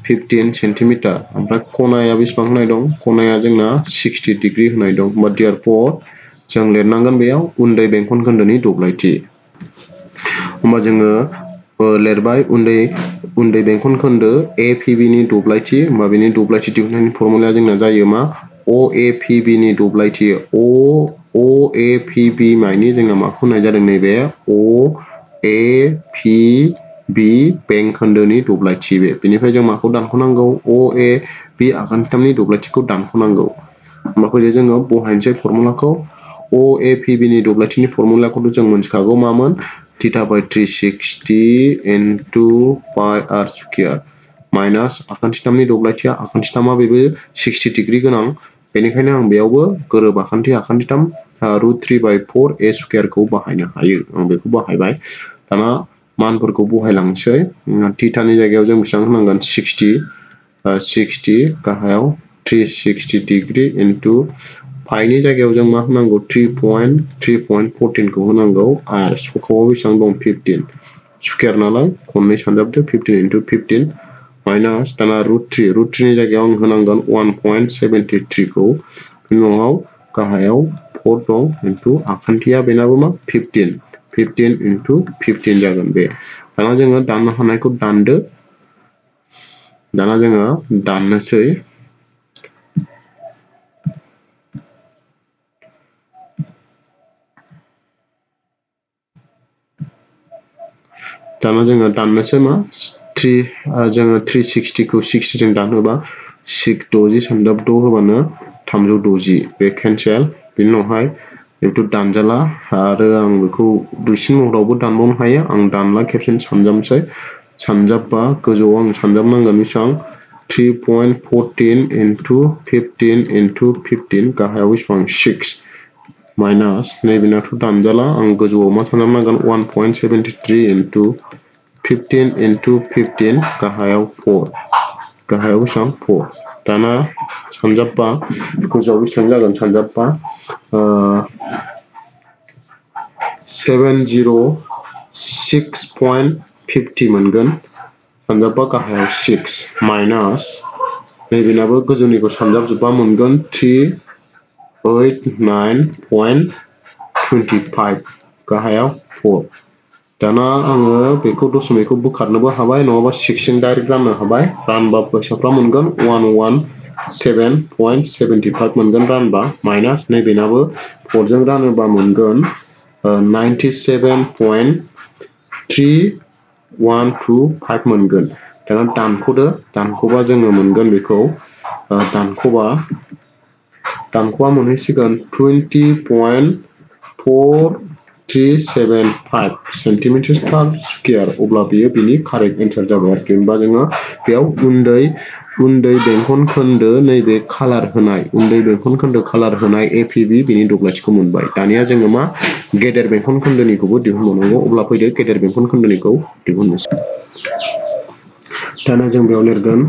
S1: 15 सेन्टिमिटार ओमफ्राय खनाया बेसेबां होनाय दं खनाया जोंना 60 डिग्री होनाय दं होमबा देयारफर जों लिरनांगोन बेयाव उन्दै बेंखन खोन्दोनि दब्लायथि होमबा जोङो लिरबाय उन्दै बेंखन खोन्दो APB नि दब्लायथि होमबा बेनि दब्लायथि दिहुननायनि फर्मुलाया जोंना जायो मा OAPB नि दब्लायथि OAPB मायनि जोंना माखौ होनाय जादों नैबे OAPB बेंक खोन्दोनि दब्लायथि बेनिफ्राय जों माखौ दानख'नांगौ OAB आखान्थिथामनि दब्लायथिखौ दानख'नांगौ होमबा फैदो जोङो बहायनोसै फर्मुलाखौ OAPB नि दब्लायथिनि फर्मुलाखौथ' जों मोनथिखागौ मामोन θ/360 into पाइ r स्कुयार माइनास आखान्थिथामनि दब्लायथिया आखान्थिथामा बेबो 60 डिग्री गोनां बेनिखायनो आं बेयावबो गोरोब आखान्थिथाम √3/4 a स्कुयारखौ बाहायनो हायो आं बेखौ बाहायबाय दाना मानफोरखौ बहायलांसै थीटानि जायगायाव जों बेसेबां होनांगोन 60 गाहायाव 360 डिग्री into पाइनि जायगायाव जों मा होनांगौ 3.14 खौ होनांगौ आरो सकावआव बेसेबां दं 15 स्कुयार नालाय खननै सानजाबदो 15 into 15 माइनास दाना √3 नि जायगायाव आं होनांगोन 1.73 खौ बिनि उनाव गाहायाव 4 दं into आखान्थिया बेनाबो मा 15 into 15 जागोन बे दाना जोङो दाननो हानायखौ दानदो दाना जोङो दाननोसै दाना जोङो दाननोसै मा 3 जोङो 360 खौ 60 जों दानोबा 60 सानजाब 6 होबानो 360 बे केन्सेल बिनि उनावहाय बेथ' दानजाला आरो आं बेखौ दुइसिन महरावबो दानबावनो हायो आं दानला खेबसेनो सानजाबनोसै सानजाबबा गोजौआव आं सानजाबनांगोन बेसेबां 3.14 into 15 into 15 गाहायाव बेसेबां 6 माइनास नैबेनाथ' दानजाला आं गोजौआव मा सानजाबनांगोन 1.73 into 15 into 15 गाहायाव 4 गाहायाव बेसेबां 4 दाना सानजाबबा गोजौआव बेसेबां जागोन सानजाबबा 706.50 मोनगोन सानजाबबा गाहायाव 6 माइनास नैबेनाबो गोजौनिखौ सानजाबजोबबा मोनगोन 389.25 गाहायाव 4 दाना आङो बेखौ दशमिकखौ बोखारनोबो हाबाय नङाबा 6 जों डाइरेक्ट राननो हाबाय रानबा फैसाफ्रा मोनगोन 117.75 मोनगोन रानबा माइनास नैबेनाबो 4 जों रानोबा मोनगोन 97.3125 मोनगोन दाना दानख'बा जोङो मोनगोन बेखौ दानख'बा मोनहैसिगोन 20.4375 सेन्टिमिटार स्कुवेर अब्ला बियो बिनि कारेक्ट एन्सार जाबाय आरोखि होमबा जोङो बेयाव उन्दै बेंखन खोन्दो नैबे कालार होनाय उन्दै बेंखन खोन्दो कालार होनाय APB बिनि दब्लायथिखौ मोनबाय दानिया जोङो मा गेदेर बेंखन खोन्दोनिखौबो दिहुनबावनांगौ अब्ला फैदो गेदेर बेंखन खोन्दोनिखौ दिहुननोसै दाना जों बेयाव लिरगोन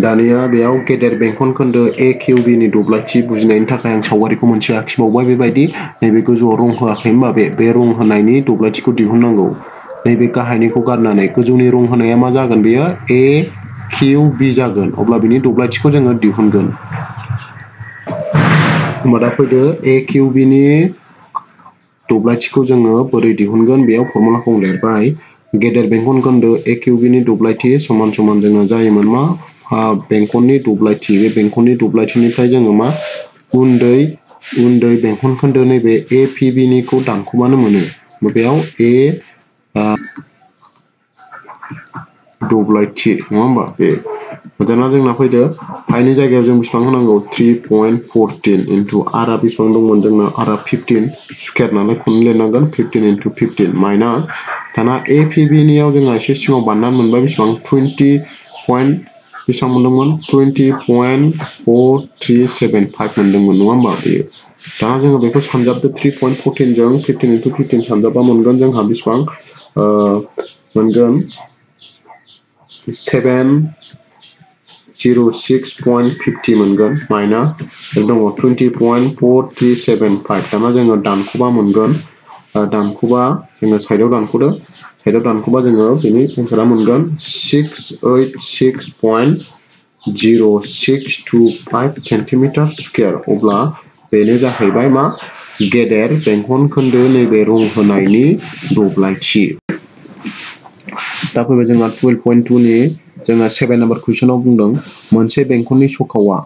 S1: दानिया बेयाव गेदेर बेंखन खोन्दो AQB नि दब्लायथि बुजिनायनि थाखाय आं सावगारिखौ मोनसे आखिबावबाय बेबायदि नैबे गोजौआव रं होआखै होनबा बे रं होनायनि दब्लायथिखौ दिहुननांगौ नैबे गाहायनिखौ गारनानै गोजौनि रं होनाया मा जागोन बेयो AQB जागोन अब्ला बिनि दब्लायथिखौ जोङो दिहुनगोन होमबा दा फैदो AQB नि दब्लायथिखौ जोङो बोरै दिहुनगोन बेयाव फर्मुलाखौ लिरबाय गेदेर बेंखन खोन्दो AQB नि दब्लायथि समान समान जोङो जायोमोन मा बेंखननि दब्लायथि बे बेंखननि दब्लायथिनिफ्राय जोङो मा उन्दै बेंखन खोन्दो नैबे APB निखौ दानख'बानो मोनो बेयाव दब्लायथि नङा होमबा बे दाना जोंना फैदो फाइनि जायगायाव जों बेसेबां होनांगौ 3.14 into आरआ बेसेबां दंमोन जोंना आरआ 15 स्कुवेर नालाय खननै लिरनांगोन 15 into 15 माइनास दाना APB नियाव जोंहा एसे सिगाङाव बानायनानै मोनबाय बेसेबां 20.बेसेबां मोनदोंमोन 20.4375 मोनदोंमोन नङा होमबा बेयो दाना जोङो बेखौ सानजाबदो 3.14 जों 15 into 15 सानजाबबा मोनगोन जोंहा बेसेबां मोनगोन 706.50 मोनगोन माइनास दङ 20.4375 दाना जोङो दानख'बा मोनगोन दानख'बा जोङो साइडआव दानख'बा जोङो बेनि एन्सारा मोनगोन 686.0625 सेन्टिमिटार स्कुवेर अब्ला बेनो जाहैबाय मा गेदेर बेंखन खोन्दो नैबे रं होनायनि दब्लायथि दा फैबाय जोंहा 12.2 नि जोंहा 7 नाम्बार कुइसनाव बुंदों मोनसे बेंखननि सखावा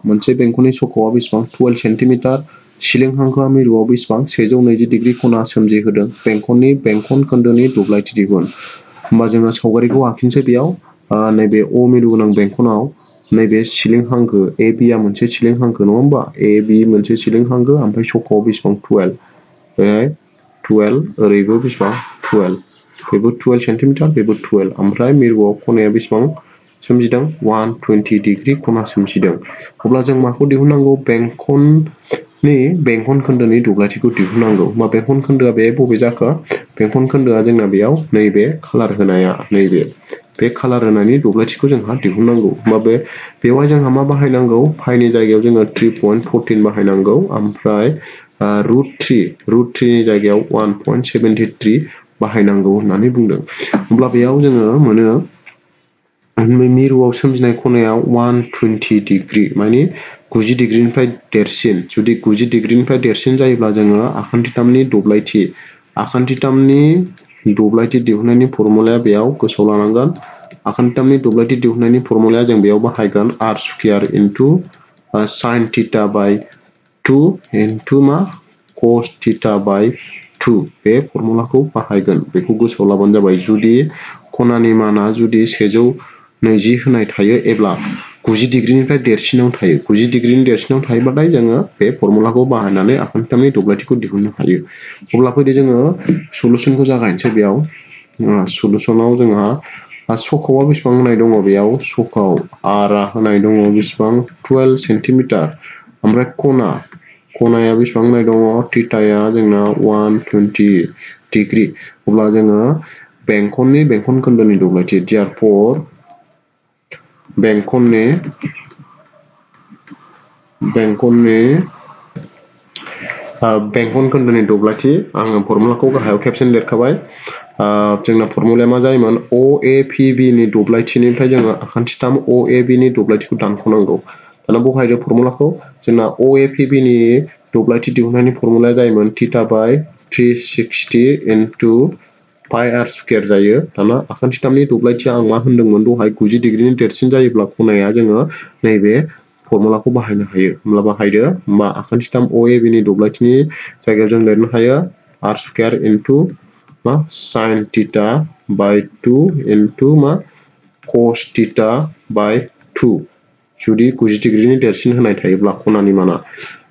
S1: बेसेबां 12 सेन्टिमिटार सिलिं हांखोआ मिरुआव बेसेबां 120 डिग्री खना सोमजिहोदों बेंखन खोन्दोनि दब्लायथि दिहुन होमबा जोङो सावगारिखौ आखिनोसै बेयाव नैबे अ मिरु गोनां बेंखनाव नैबे सिलिं हांखो AB आ मोनसे सिलिं हांखो नङा होमबा AB मोनसे सिलिं हांखो ओमफ्राय सखायाव बेसेबां 12 बेहाय 12 ओरैबो बेसेबां 12 बेबो 12 सेन्टिमिटार बेबो 12 ओमफ्राय मिरुआव खनाया बेसेबां सोमजिदों 120 डिग्री खना सोमजिदों अब्ला जों माखौ दिहुननांगौ बेंखन खोन्दोनि दब्लायथिखौ दिहुननांगौ होमबा बेंखन खोन्दोआ बे बबे जाखो बेंखन खोन्दोआ जोंना बेयाव नैबे कालार होनाया बे कालार होनायनि दब्लायथिखौ जोंहा दिहुननांगौ होमबा बेवहाय जोंहा मा बाहायनांगौ फाइनि जायगायाव जोङो 3.14 बाहायनांगौ ओमफ्राय √3 नि जायगायाव 1.73 बाहायनांगौ होननानै बुंदों अब्ला बेयाव जोङो मोनो मिरुआव सोमजिनाय खनायाव 120 डिग्री माने 90 डिग्रीनिफ्राय देरसिन जुदि 90 डिग्रीनिफ्राय देरसिन जायोब्ला जोङो आखान्थिथामनि दब्लायथि दिहुननायनि फर्मुलाया बेयाव गोसोआव लानांगोन आखान्थिथामनि दब्लायथि दिहुननायनि फर्मुलाया जों बेयाव बाहायगोन r square into sin theta by 2 into मा cos थीटा by 2 बे फर्मुलाखौ बाहायगोन बेखौ गोसोआव लाबानो जाबाय जुदि खनानि माना जुदि 120 होनाय थायो एब्ला 90 डिग्रीनिफ्राय देरसिनाव थायो 90 डिग्रीनि देरसिनाव थायोबाथाय जोङो बे फर्मुलाखौ बाहायनानै आखान्थिथामनि दब्लायथिखौ दिहुननो हायो अब्ला फैदो जोङो सलुशनखौ जागायनोसै बेयाव सलुशनाव जोंहा सखआव बेसेबां होनाय दङ बेयाव सखआव आरआ होनाय दङ बेसेबां 12 सेन्टिमिटार ओमफ्राय खनाया बेसेबां होनाय दङ थिटाया जोंना 120 डिग्री अब्ला जोङो बेंखन खोन्दोनि दब्लायथि therefore बेंखननि बेंखन खोन्दोनि दब्लायथि आङो फर्मुलाखौ गाहायाव खेबसेनो लिरखाबाय जोंना फर्मुलाया मा जायोमोन OAPB नि दब्लायथिनिफ्राय जोङो आखान्थिथाम OAB नि दब्लायथिखौ दानख'नांगौ दाना बहायदो फर्मुलाखौ जोंना OAPB नि दब्लायथि दिहुननायनि फर्मुलाया जायोमोन थीटा बाय 360 इनटु पाइ आर स्कुवेर जायो दाना आखान्थिथामनि दब्लायथिया आं मा होनदोंमोन दहाय 90 डिग्रीनि देरसिन जायोब्ला खनाया जोङो नैबे फर्मुलाखौ बाहायनो हायो होमब्ला बाहायदो होमबा आखान्थिथाम OAB नि दब्लायथिनि जायगायाव जों लिरनो हायो आर स्कुवेर इनटु मा साइन थीटा बाय 2 इनटु मा कस थीटा बाय 2 जुदि 90 डिग्रीनि देरसिन होनाय थायोब्ला खनानि माना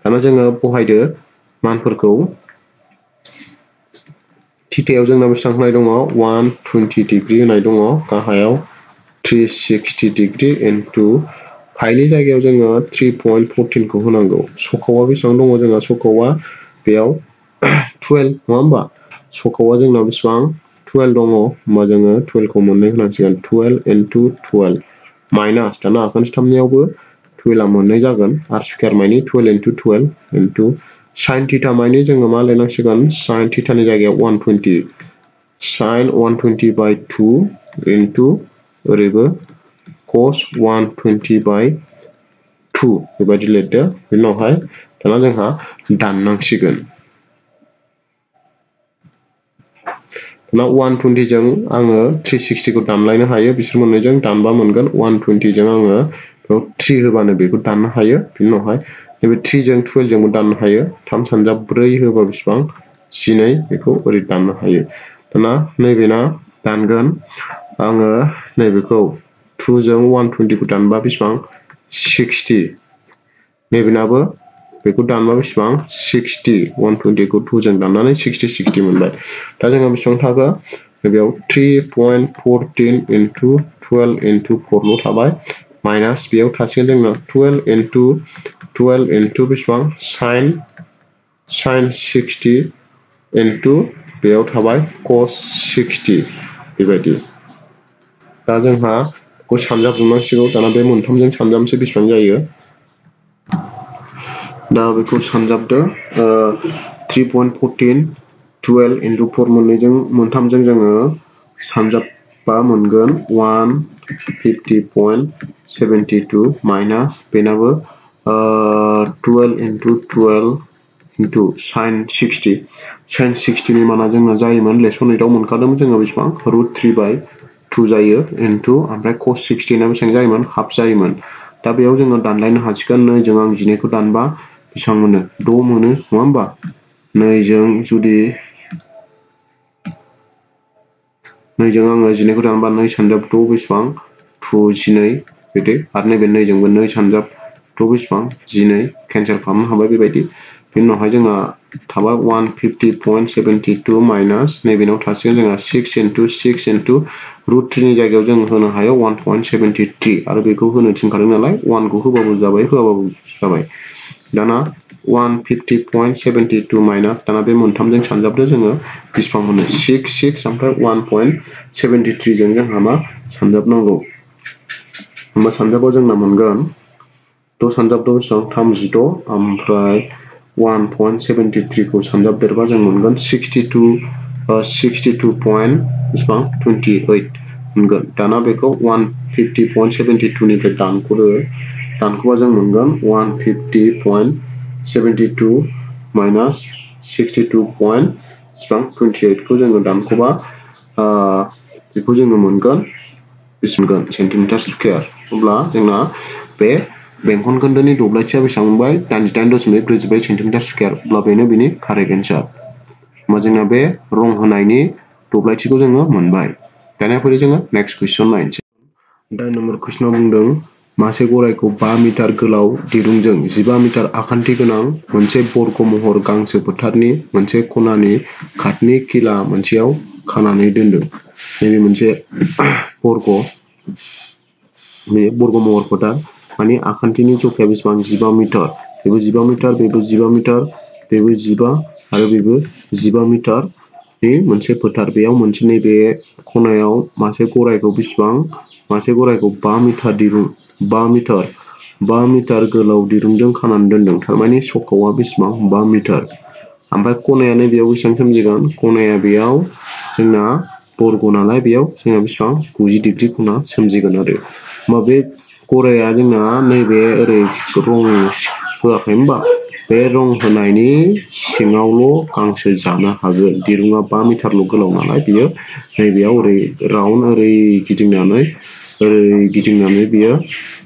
S1: दाना जोङो बहायदो मानफोरखौ थीटायाव जोंना बेसेबां होनाय दङ 120 डिग्री होनाय दङ गाहायाव 360 डिग्री इनटु पाइनि जायगायाव जोङो 3.14 खौ होनांगौ सखआव बेसेबां दङ जोंहा सखआव बेयाव 12 नङा होमबा सखआव जोंना बेसेबां 12 दङ होमबा जोङो 12 खौ मोननै होनांसिगोन 12 इनटु 12 माइनास दाना आखान्थिथामनियावबो 12 आ मोननै जागोन आर स्कुवेर माइनि 12 इनटु 12 इनटु साइन थीटा माइनि जोङो मा लिरनांसिगोन साइन थीटानि जायगायाव 120 साइन 120 बाय 2 इनटु ओरैबो cos 120 बाय 2 बेबायदि लिरदो बेनि उनावहाय दाना जोंहा दाननांसिगोन दाना 120 जों आङो 360 खौ दानलायनो हायो बिसोर मोननैजों दानबा मोनगोन 120 जों आङो बेयाव 3 होबानो बेखौ दाननो हायो बेनि उनावहाय नैबे 3 जों 12 जोंबो दाननो हायो 3 सानजाब 4 होबा बेसेबां 12 बेखौ ओरै दाननो हायो दाना नैबेना दानगोन आङो नैबेखौ 2 जों 120 खौ दानबा बेसेबां 60 नैबेनाबो बेखौ दानबा बेसेबां 60 120 खौ 2 जों दाननानै 60 मोनबाय दा जोङो बेसेबां थाखो बेयाव 3.14 इनटु 12 इनटु 4 ल' थाबाय माइनास बेयाव थासिगोन जोंना 12 इनटु बेसेबां साइन 60 इनटु बेयाव थाबाय cos 60 बेबायदि दा जोंहा बेखौ सानजाबजोबनांसिगौ दाना बे मोनथामजों सानजाबनोसै बेसेबां जायो दा बेखौ सानजाबदो 3.14 12 इनटु 4 मोनथामजों जोङो सानजाबबा मोनगोन 150.72 माइनास बेनाबो 12 इनटु 12 इनटु साइन 60 नि माना जोंना जायोमोन लेसन 8 आव मोनखादोंमोन जोङो बेसेबां √3/2 जायो इनटु ओमफ्राय cos 60 ना बेसेबां जायोमोन हाफ जायोमोन दा बेयाव जोङो दानलायनो हासिगोन 2 जों आं 12 खौ दानबा बेसेबां मोनो 6 मोनो नङा होमबा 2 जों जुदि 2 जों आङो 12 खौ दानबा 2 सानजाब 6 बेसेबां 12 बिदि आरो नैबे 2 जोंबो 2 सानजाब 6 बेसेबां 12 केन्सेल खालामनो हाबाय बेबायदि बेनि उनावहाय जोंहा थाबाय 150.72 माइनास नैबेनाव थासिगोन जोंहा 6 इनटु √3 नि जायगायाव जों होनो हायो 1.73 आरो बेखौ होनो थिनखादों नालाय 1 खौ होबाबो जाबाय होआबाबो जाबाय दाना 150.72 माइनास दाना बे मोनथामजों सानजाबदो जोङो बेसेबां मोनो 6 ओमफ्राय 1.73 जों जोंहा मा सानजाबनांगौ होमबा सानजाबाव जोंना मोनगोन 6 सानजाबदो बेसेबां 36 ओमफ्राय 1.73 खौ सानजाबदेरबा जों मोनगोन 62.28 मोनगोन दाना बेखौ 150.72 निफ्राय दानख'बा जों मोनगोन 150.72 माइनास 62.28 खौ जोङो दानख'बा बेखौ जोङो मोनगोन बेसेबां सेन्टिमिटार स्कुवेर अब्ला जोंना बे बेंखन खोन्दोनि दब्लायथिया बेसेबां मोनबाय 98.45 सेन्टिमिटार स्कुवेर अब्ला बेनो बिनि कारेक्ट एन्सार होमबा जोंना बे रं होनायनि दब्लायथिखौ जोङो मोनबाय। दानिया फैदो जोङो नेक्स्ट कुइसन नायनोसै। 10 नम्बर कुइसनाव बुंदों मासे गरायखौ 5 मिटार गोलाव दिरुंजों 15 मिटार आखान्थि गोनां मोनसे बर्ग महर गांसो फोथारनि मोनसे खनानि काटनि खिला मोनसेयाव खानानै दोनदों। नैबे मोनसे बर्ग महर फोथार माने आखान्थिनि जखाया बेसेबां 15 मिटार, बेबो 15 मिटार, बेबो 15 मिटार, बेबो 15 आरो बेबो 15 मिटार नि मोनसे फोथार। बेयाव मोनसे नैबे खनायाव मासे गरायखौ बेसेबां मासे गरायखौ 5 मिटार दिरुं 5 मिटार गोलाव दिरुंजों खानानै दोनदों। थारमाने सखावा बेसेबां 5 मिटार। ओमफ्राय खनायानो बेयाव बेसेबां सोमजिगोन, खनाया बेयाव जोंना बर्ग नालाय बेयाव जोंना बेसेबां 90 डिग्री खना सोमजिगोन आरो। होमबा बे गराया जोंना नैबे ओरै रं होआखै होमबा, बे रं होनायनि सिङावल' गांसो जानो हागोन। दिरुङा 5 मिटारल' गोलाव नालाय बियो नैबेयाव ओरै राउन्ड ओरै गिदिंनानै बियो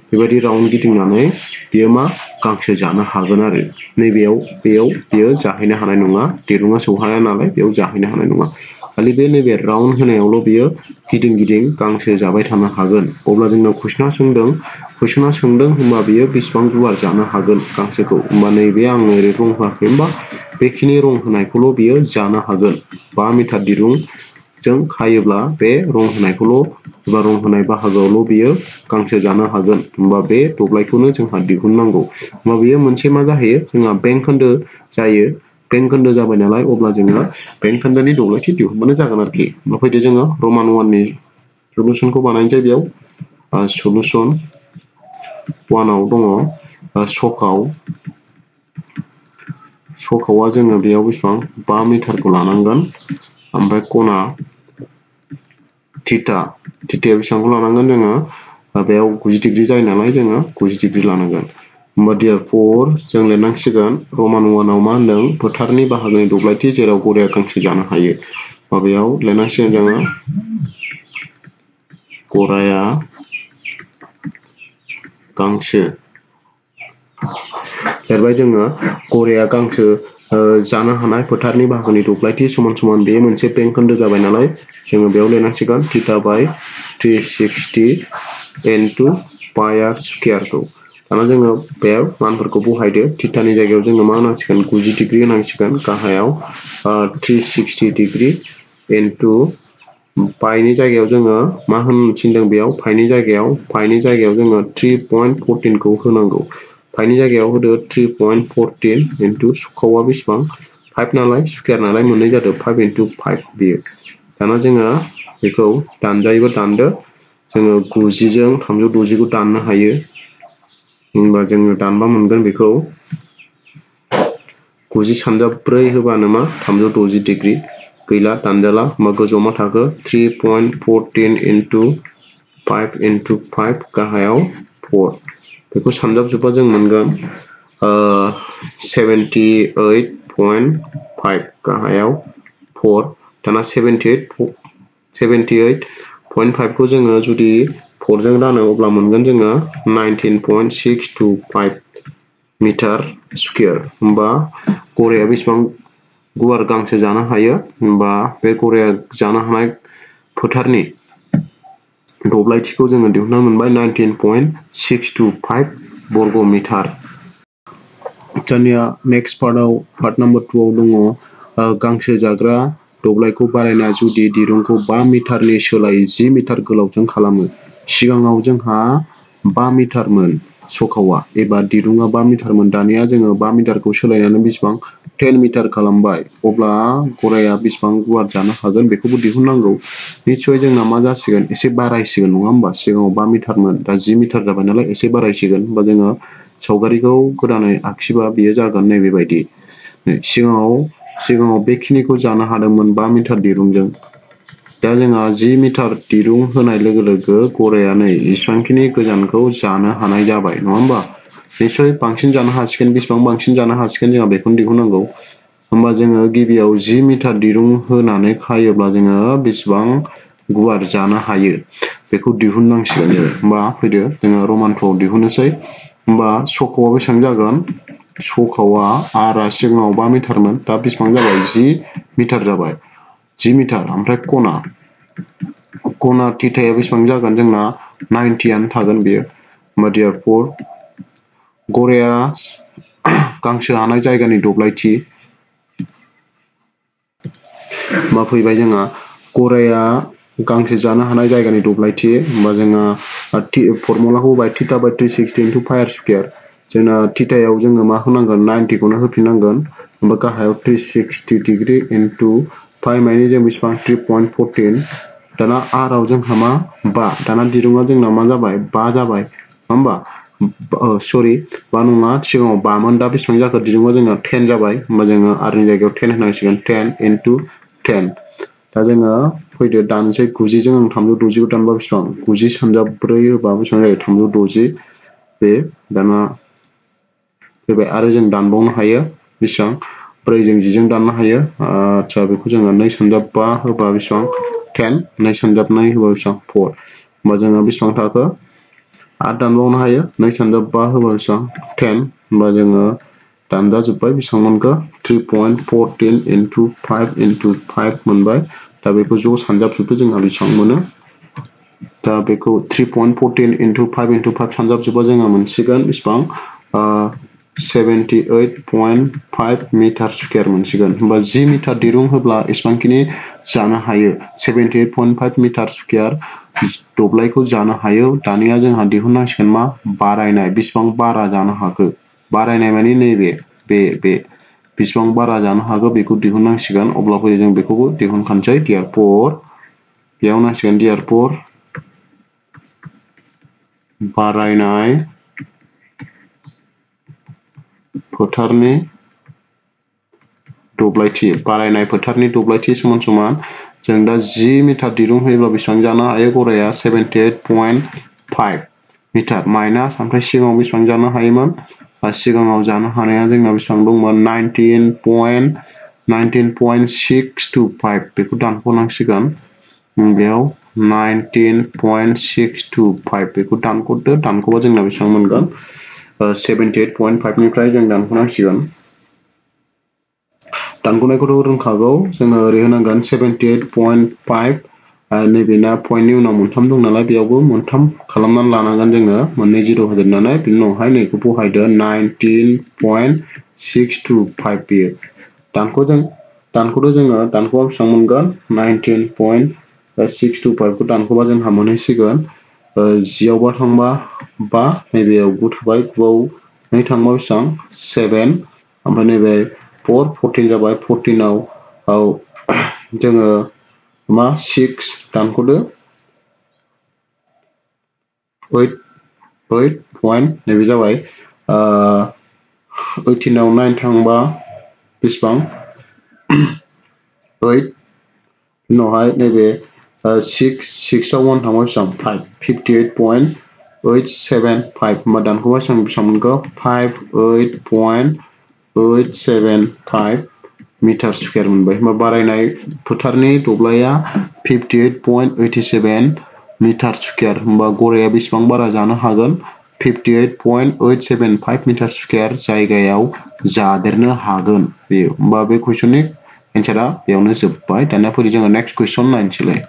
S1: बेबायदि राउन्ड गिदिंनानै बियो मा गांसो जानो हागोन आरो। नैबेयाव बियो जाहैनो हानाय नङा, दिरुङा सौहाया नालाय बेयाव जाहैनो हानाय नङा। खालि बे नैबे राउन्ड होनायावल' बियो गिदिं गांसो जाबाय थानो हागोन। अब्ला जोंनाव कुइसना सोंदों होमबा बियो बेसेबां गुवार जानो हागोन गांसोखौ। होमबा नैबे आं ओरै रं होआखै होमबा बेखिनि रं होनायखौल' बियो जानो हागोन। 5 मिटार दिरुंजों खायोब्ला बे रं होनायखौल' एबा रं होनाय बाहागोआवल' बियो गांसो जानो हागोन। होमबा बे दब्लायखौनो जोंहा दिहुननांगौ। होमबा बेयो मोनसे मा जाहैयो जोंहा बेंखोन्दो जायो। बेंखोन्दो जाबाय नालाय अब्ला जोङो बेंखोन्दोनि दब्लायथि दिहुनबानो जागोन आरोखि। होमबा फैदो जोङो रमान 1नि सलुसनखौ बानायनोसै। बेयाव सलुसन 1आव दङ सखावा जोङो बेयाव बेसेबां 5 मिटारखौ लानांगोन। ओमफ्राय खना थिथाया बेसेबांखौ लानांगोन जोङो, बेयाव 90 डिग्री जायो नालाय जोङो 90 डिग्री लानांगोन। होमबा देयरफर जों लिरनांसिगोन रमान 1आव मा होनदों फोथारनि बाहागोनि दब्लायथि जेराव गराया गांसो जानो हायो। माबायाव लिरनांसिगोन जोङो गराया गांसो लिरबाय जोङो गराया गांसो जानो हानाय फोथारनि बाहागोनि दब्लायथि समान बे मोनसे बेंखोन्दो जाबाय नालाय जोङो बेयाव लिरनांसिगोन थिथा बाय 360 इनटु पाइ आर स्कुवेरखौ। दाना जोङो बे मानफोरखौ बहायदो। थिथानि जायगायाव जोङो मा होनांसिगोन 90 डिग्री होनांसिगोन। गाहायाव 360 डिग्री इनटु पाइनि जायगायाव जोङो मा होननो थिनदों बेयाव पाइनि जायगायाव जोङो 3.14 खौ होनांगौ। पाइनि जायगायाव होदो 3.14 इनटु सखावा बेसेबां 5 नालाय स्कुवेर नालाय मोननै जादों 5 इनटु 5 बेयो। दाना जोङो बेखौ दानजायोबा दानदो। जोङो 90 जों 360 खौ दाननो हायो। होमबा जोङो दानबा मोनगोन बेखौ 90 सानजाब 4 होबानो मा 360 डिग्री गैला दानजाला। होमबा गोजौआव मा थाखो 3.14 इनटु 5 इनटु 5 गाहायाव 4 बेखौ सानजाबजोबबा जों मोनगोन 78.5 गाहायाव 4। दाना 78.5 खौ जोङो जुदि 4 जों रानो अब्ला मोनगोन जोङो 19.625 मिटार स्कुवेर। होमबा गराया बेसेबां गुवार गांसो जानो हायो होमबा बे गराया जानो हानाय फोथारनि दब्लायथिखौ जोङो दिहुनना मोनबाय 19.625 बर्ग मिटार। दानिया नेक्स्ट पार्ट नम्बर 2 आव दङ गांसो जाग्रा दब्लायखौ बारायना जुदि दिरुंखौ 5 मिटारनि सोलायै 10 मिटार गोलावजों खालामो। सिगाङाव जोंहा 5 मिटारमोन सखावा एबा दिरुङा 5 मिटारमोन। दानिया जोङो 5 मिटारखौ सोलायनानै बेसेबां 10 मिटार खालामबाय। अब्ला गराया बेसेबां गुवार जानो हागोन बेखौबो दिहुननांगौ। निस्सय जोंना मा जासिगोन एसे बारायसिगोन नङा होमबा। सिगाङाव 5 मिटारमोन दा 10 मिटार जाबाय नालाय एसे बारायसिगोन। होमबा जोङो सावगारिखौ गोदानै आखिबा बेयो जागोन नैबेबायदि। सिगाङाव बेखिनिखौ जानो हादोंमोन 5 मिटार दिरुंजों। दा जोंहा 10 मिटार दिरुं होनाय लोगो लोगो गराया नै इसिबांखिनि गोजानखौ जानो हानाय जाबाय नङा होमबा। निस्सय बांसिन जानो हासिगोन। बेसेबां बांसिन जानो हासिगोन जोंहा बेखौनो दिहुननांगौ। होमबा जोङो गिबियाव 10 मिटार दिरुं होनानै खायोब्ला जोङो बेसेबां गुवार जानो हायो बेखौ दिहुननांसिगोन जोङो। होमबा फैदो जोङो रमान 2 आव दिहुननोसै। होमबा सखावा बेसेबां जागोन सखावा आरा सिगाङाव 5 मिटारमोन दा बेसेबां जाबाय 10 मिटार जाबाय 10 मिटार ओमफ्राय कना थिथाया बेसेबां जागोन जोंना 90 आनो थागोन बेयो होमबा देयरफर गराया गांसो हानाय जायगानि दब्लायथि मा फैबाय जोंहा गराया गांसो जानो हानाय जायगानि दब्लायथि होमबा जोंहा फर्मुलाखौ होबाय थीटा बाय 360 इनटु पाइ आर स्क्वायर जोंना थीटायाव जोङो मा होनांगोन 90 खौनो होफिननांगोन होमबा गाहायाव 360 डिग्री इनटु पाइ माने जों बेसेबां 3.14 दाना आराव जोंहा मा 5 दाना दिरुङा जोंना मा जाबाय 5 जाबाय होमबा सरि 5 नङा सिगाङाव 5 मोन दा बेसेबां जाखो दिरुङा जोंना 10 जाबाय होमबा जोङो आरनि जायगायाव 10 होनांसिगोन 10 इनटु 10 दा जोङो फैदो दानसै 90 जों 360 खौ दानबा बेसेबां 90 सानजाब 4 होबा बेसेबां जायो 360 बे दाना फैबाय आरो जों दानबावनो हायो बेसेबां 4 जों 10 जों दाननो हायो आच्छा बेखौ जोङो 2 सानजाब 5 होबा बेसेबां 10 2 सानजाब 2 होबा बेसेबां 4 होमबा जोङो बेसेबां थाखो आरो दानबावनो हायो 2 सानजाब 5 होबा बेसेबां 10 होमबा जोङो दानजा जोब्बाय बेसेबां मोनखो 3.14 इनटु 5 इनटु 5 मोनबाय दा बेखौ ज' सानजाबजोबो जोंहा बेसेबां मोनो दा बेखौ 3.14 इनटु 5 इनटु 5 सानजाबजोबा जोङो मोनसिगोन बेसेबां 78.5 मिटार स्क्वायर मोनसिगोन होमबा 10 मिटार दिरुं होब्ला एसेबांखिनि जानो हायो 78.5 मिटार स्क्वायर दब्लायखौ जानो हायो दानिया जोंहा दिहुननांसिगोन मा बारायनाय बेसेबां बारा जानो हाखो बारायनाय माने नैबे बे बेसेबां बारा जानो हागौ बेखौ दिहुननांसिगोन अब्ला फैयो जों बेखौबो दिहुनखानोसै देयरफर बेयाव नांसिगोन देयरफर बारायनाय फोथारनि दब्लायथि बारायनाय फोथारनि दब्लायथि समान समान जों दा 10 मिटार दिरुं होयोब्ला बेसेबां जानो हायो गराया 78.5 मिटार माइनास ओमफ्राय सिगाङाव बेसेबां जानो हायोमोन सिगाङाव जानो हानाया जोंना बेसेबां दंमोन 19.625 बेखौ दानख'नांसिगोन बेयाव 19.625 बेखौ दानख'दो दानख'बा जोंना बेसेबां मोनगोन 78.5 निफ्राय जों दानख'नांसिगोन दानख'नायखौथ' रोंखागौ जोङो ओरै होनांगोन 78.5 नैबेना पइन्टनि उनाव मोनथाम दं नालाय बेयावबो मोनथाम खालामनानै लानांगोन जोङो मोननै जिर' होदेरनानै बिनि उनावहाय नैखौ बहायदो 19.625 बेयो दानख'दो जोङो दानख'बा बेसेबां मोनगोन 19.625 खौ दानख'बा जोंहा मोनहैसिगोन 10आवबा थांबा 5 नैबेयाव 9 थाबाय 9आव 2 थांबा बेसेबां 7 ओमफ्राय नैबे 14 जाबाय 14आव जोङो मा 6 दानख'दो 8 पइन्ट नैबे जाबाय 18आव 9 थांबा बेसेबां 8 उनावहाय नैबे 6आव 1 थांबा बेसेबां 5 58.875 होमबा दानख'बा बेसेबां मोनखो 58.875 मिटार स्क्वायर मोनबाय होमबा बारायनाय फोथारनि दब्लाया 58.87 मिटार स्क्वायर होमबा गराया बेसेबां बारा जानो हागोन 58.875 मिटार स्क्वायर जायगायाव जादेरनो हागोन बेयो होमबा बे कुइसननि एन्सारा बेयावनो जोब्बाय दानिया फैदो जोङो नेक्स्ट कुइसन नायनोसैलाय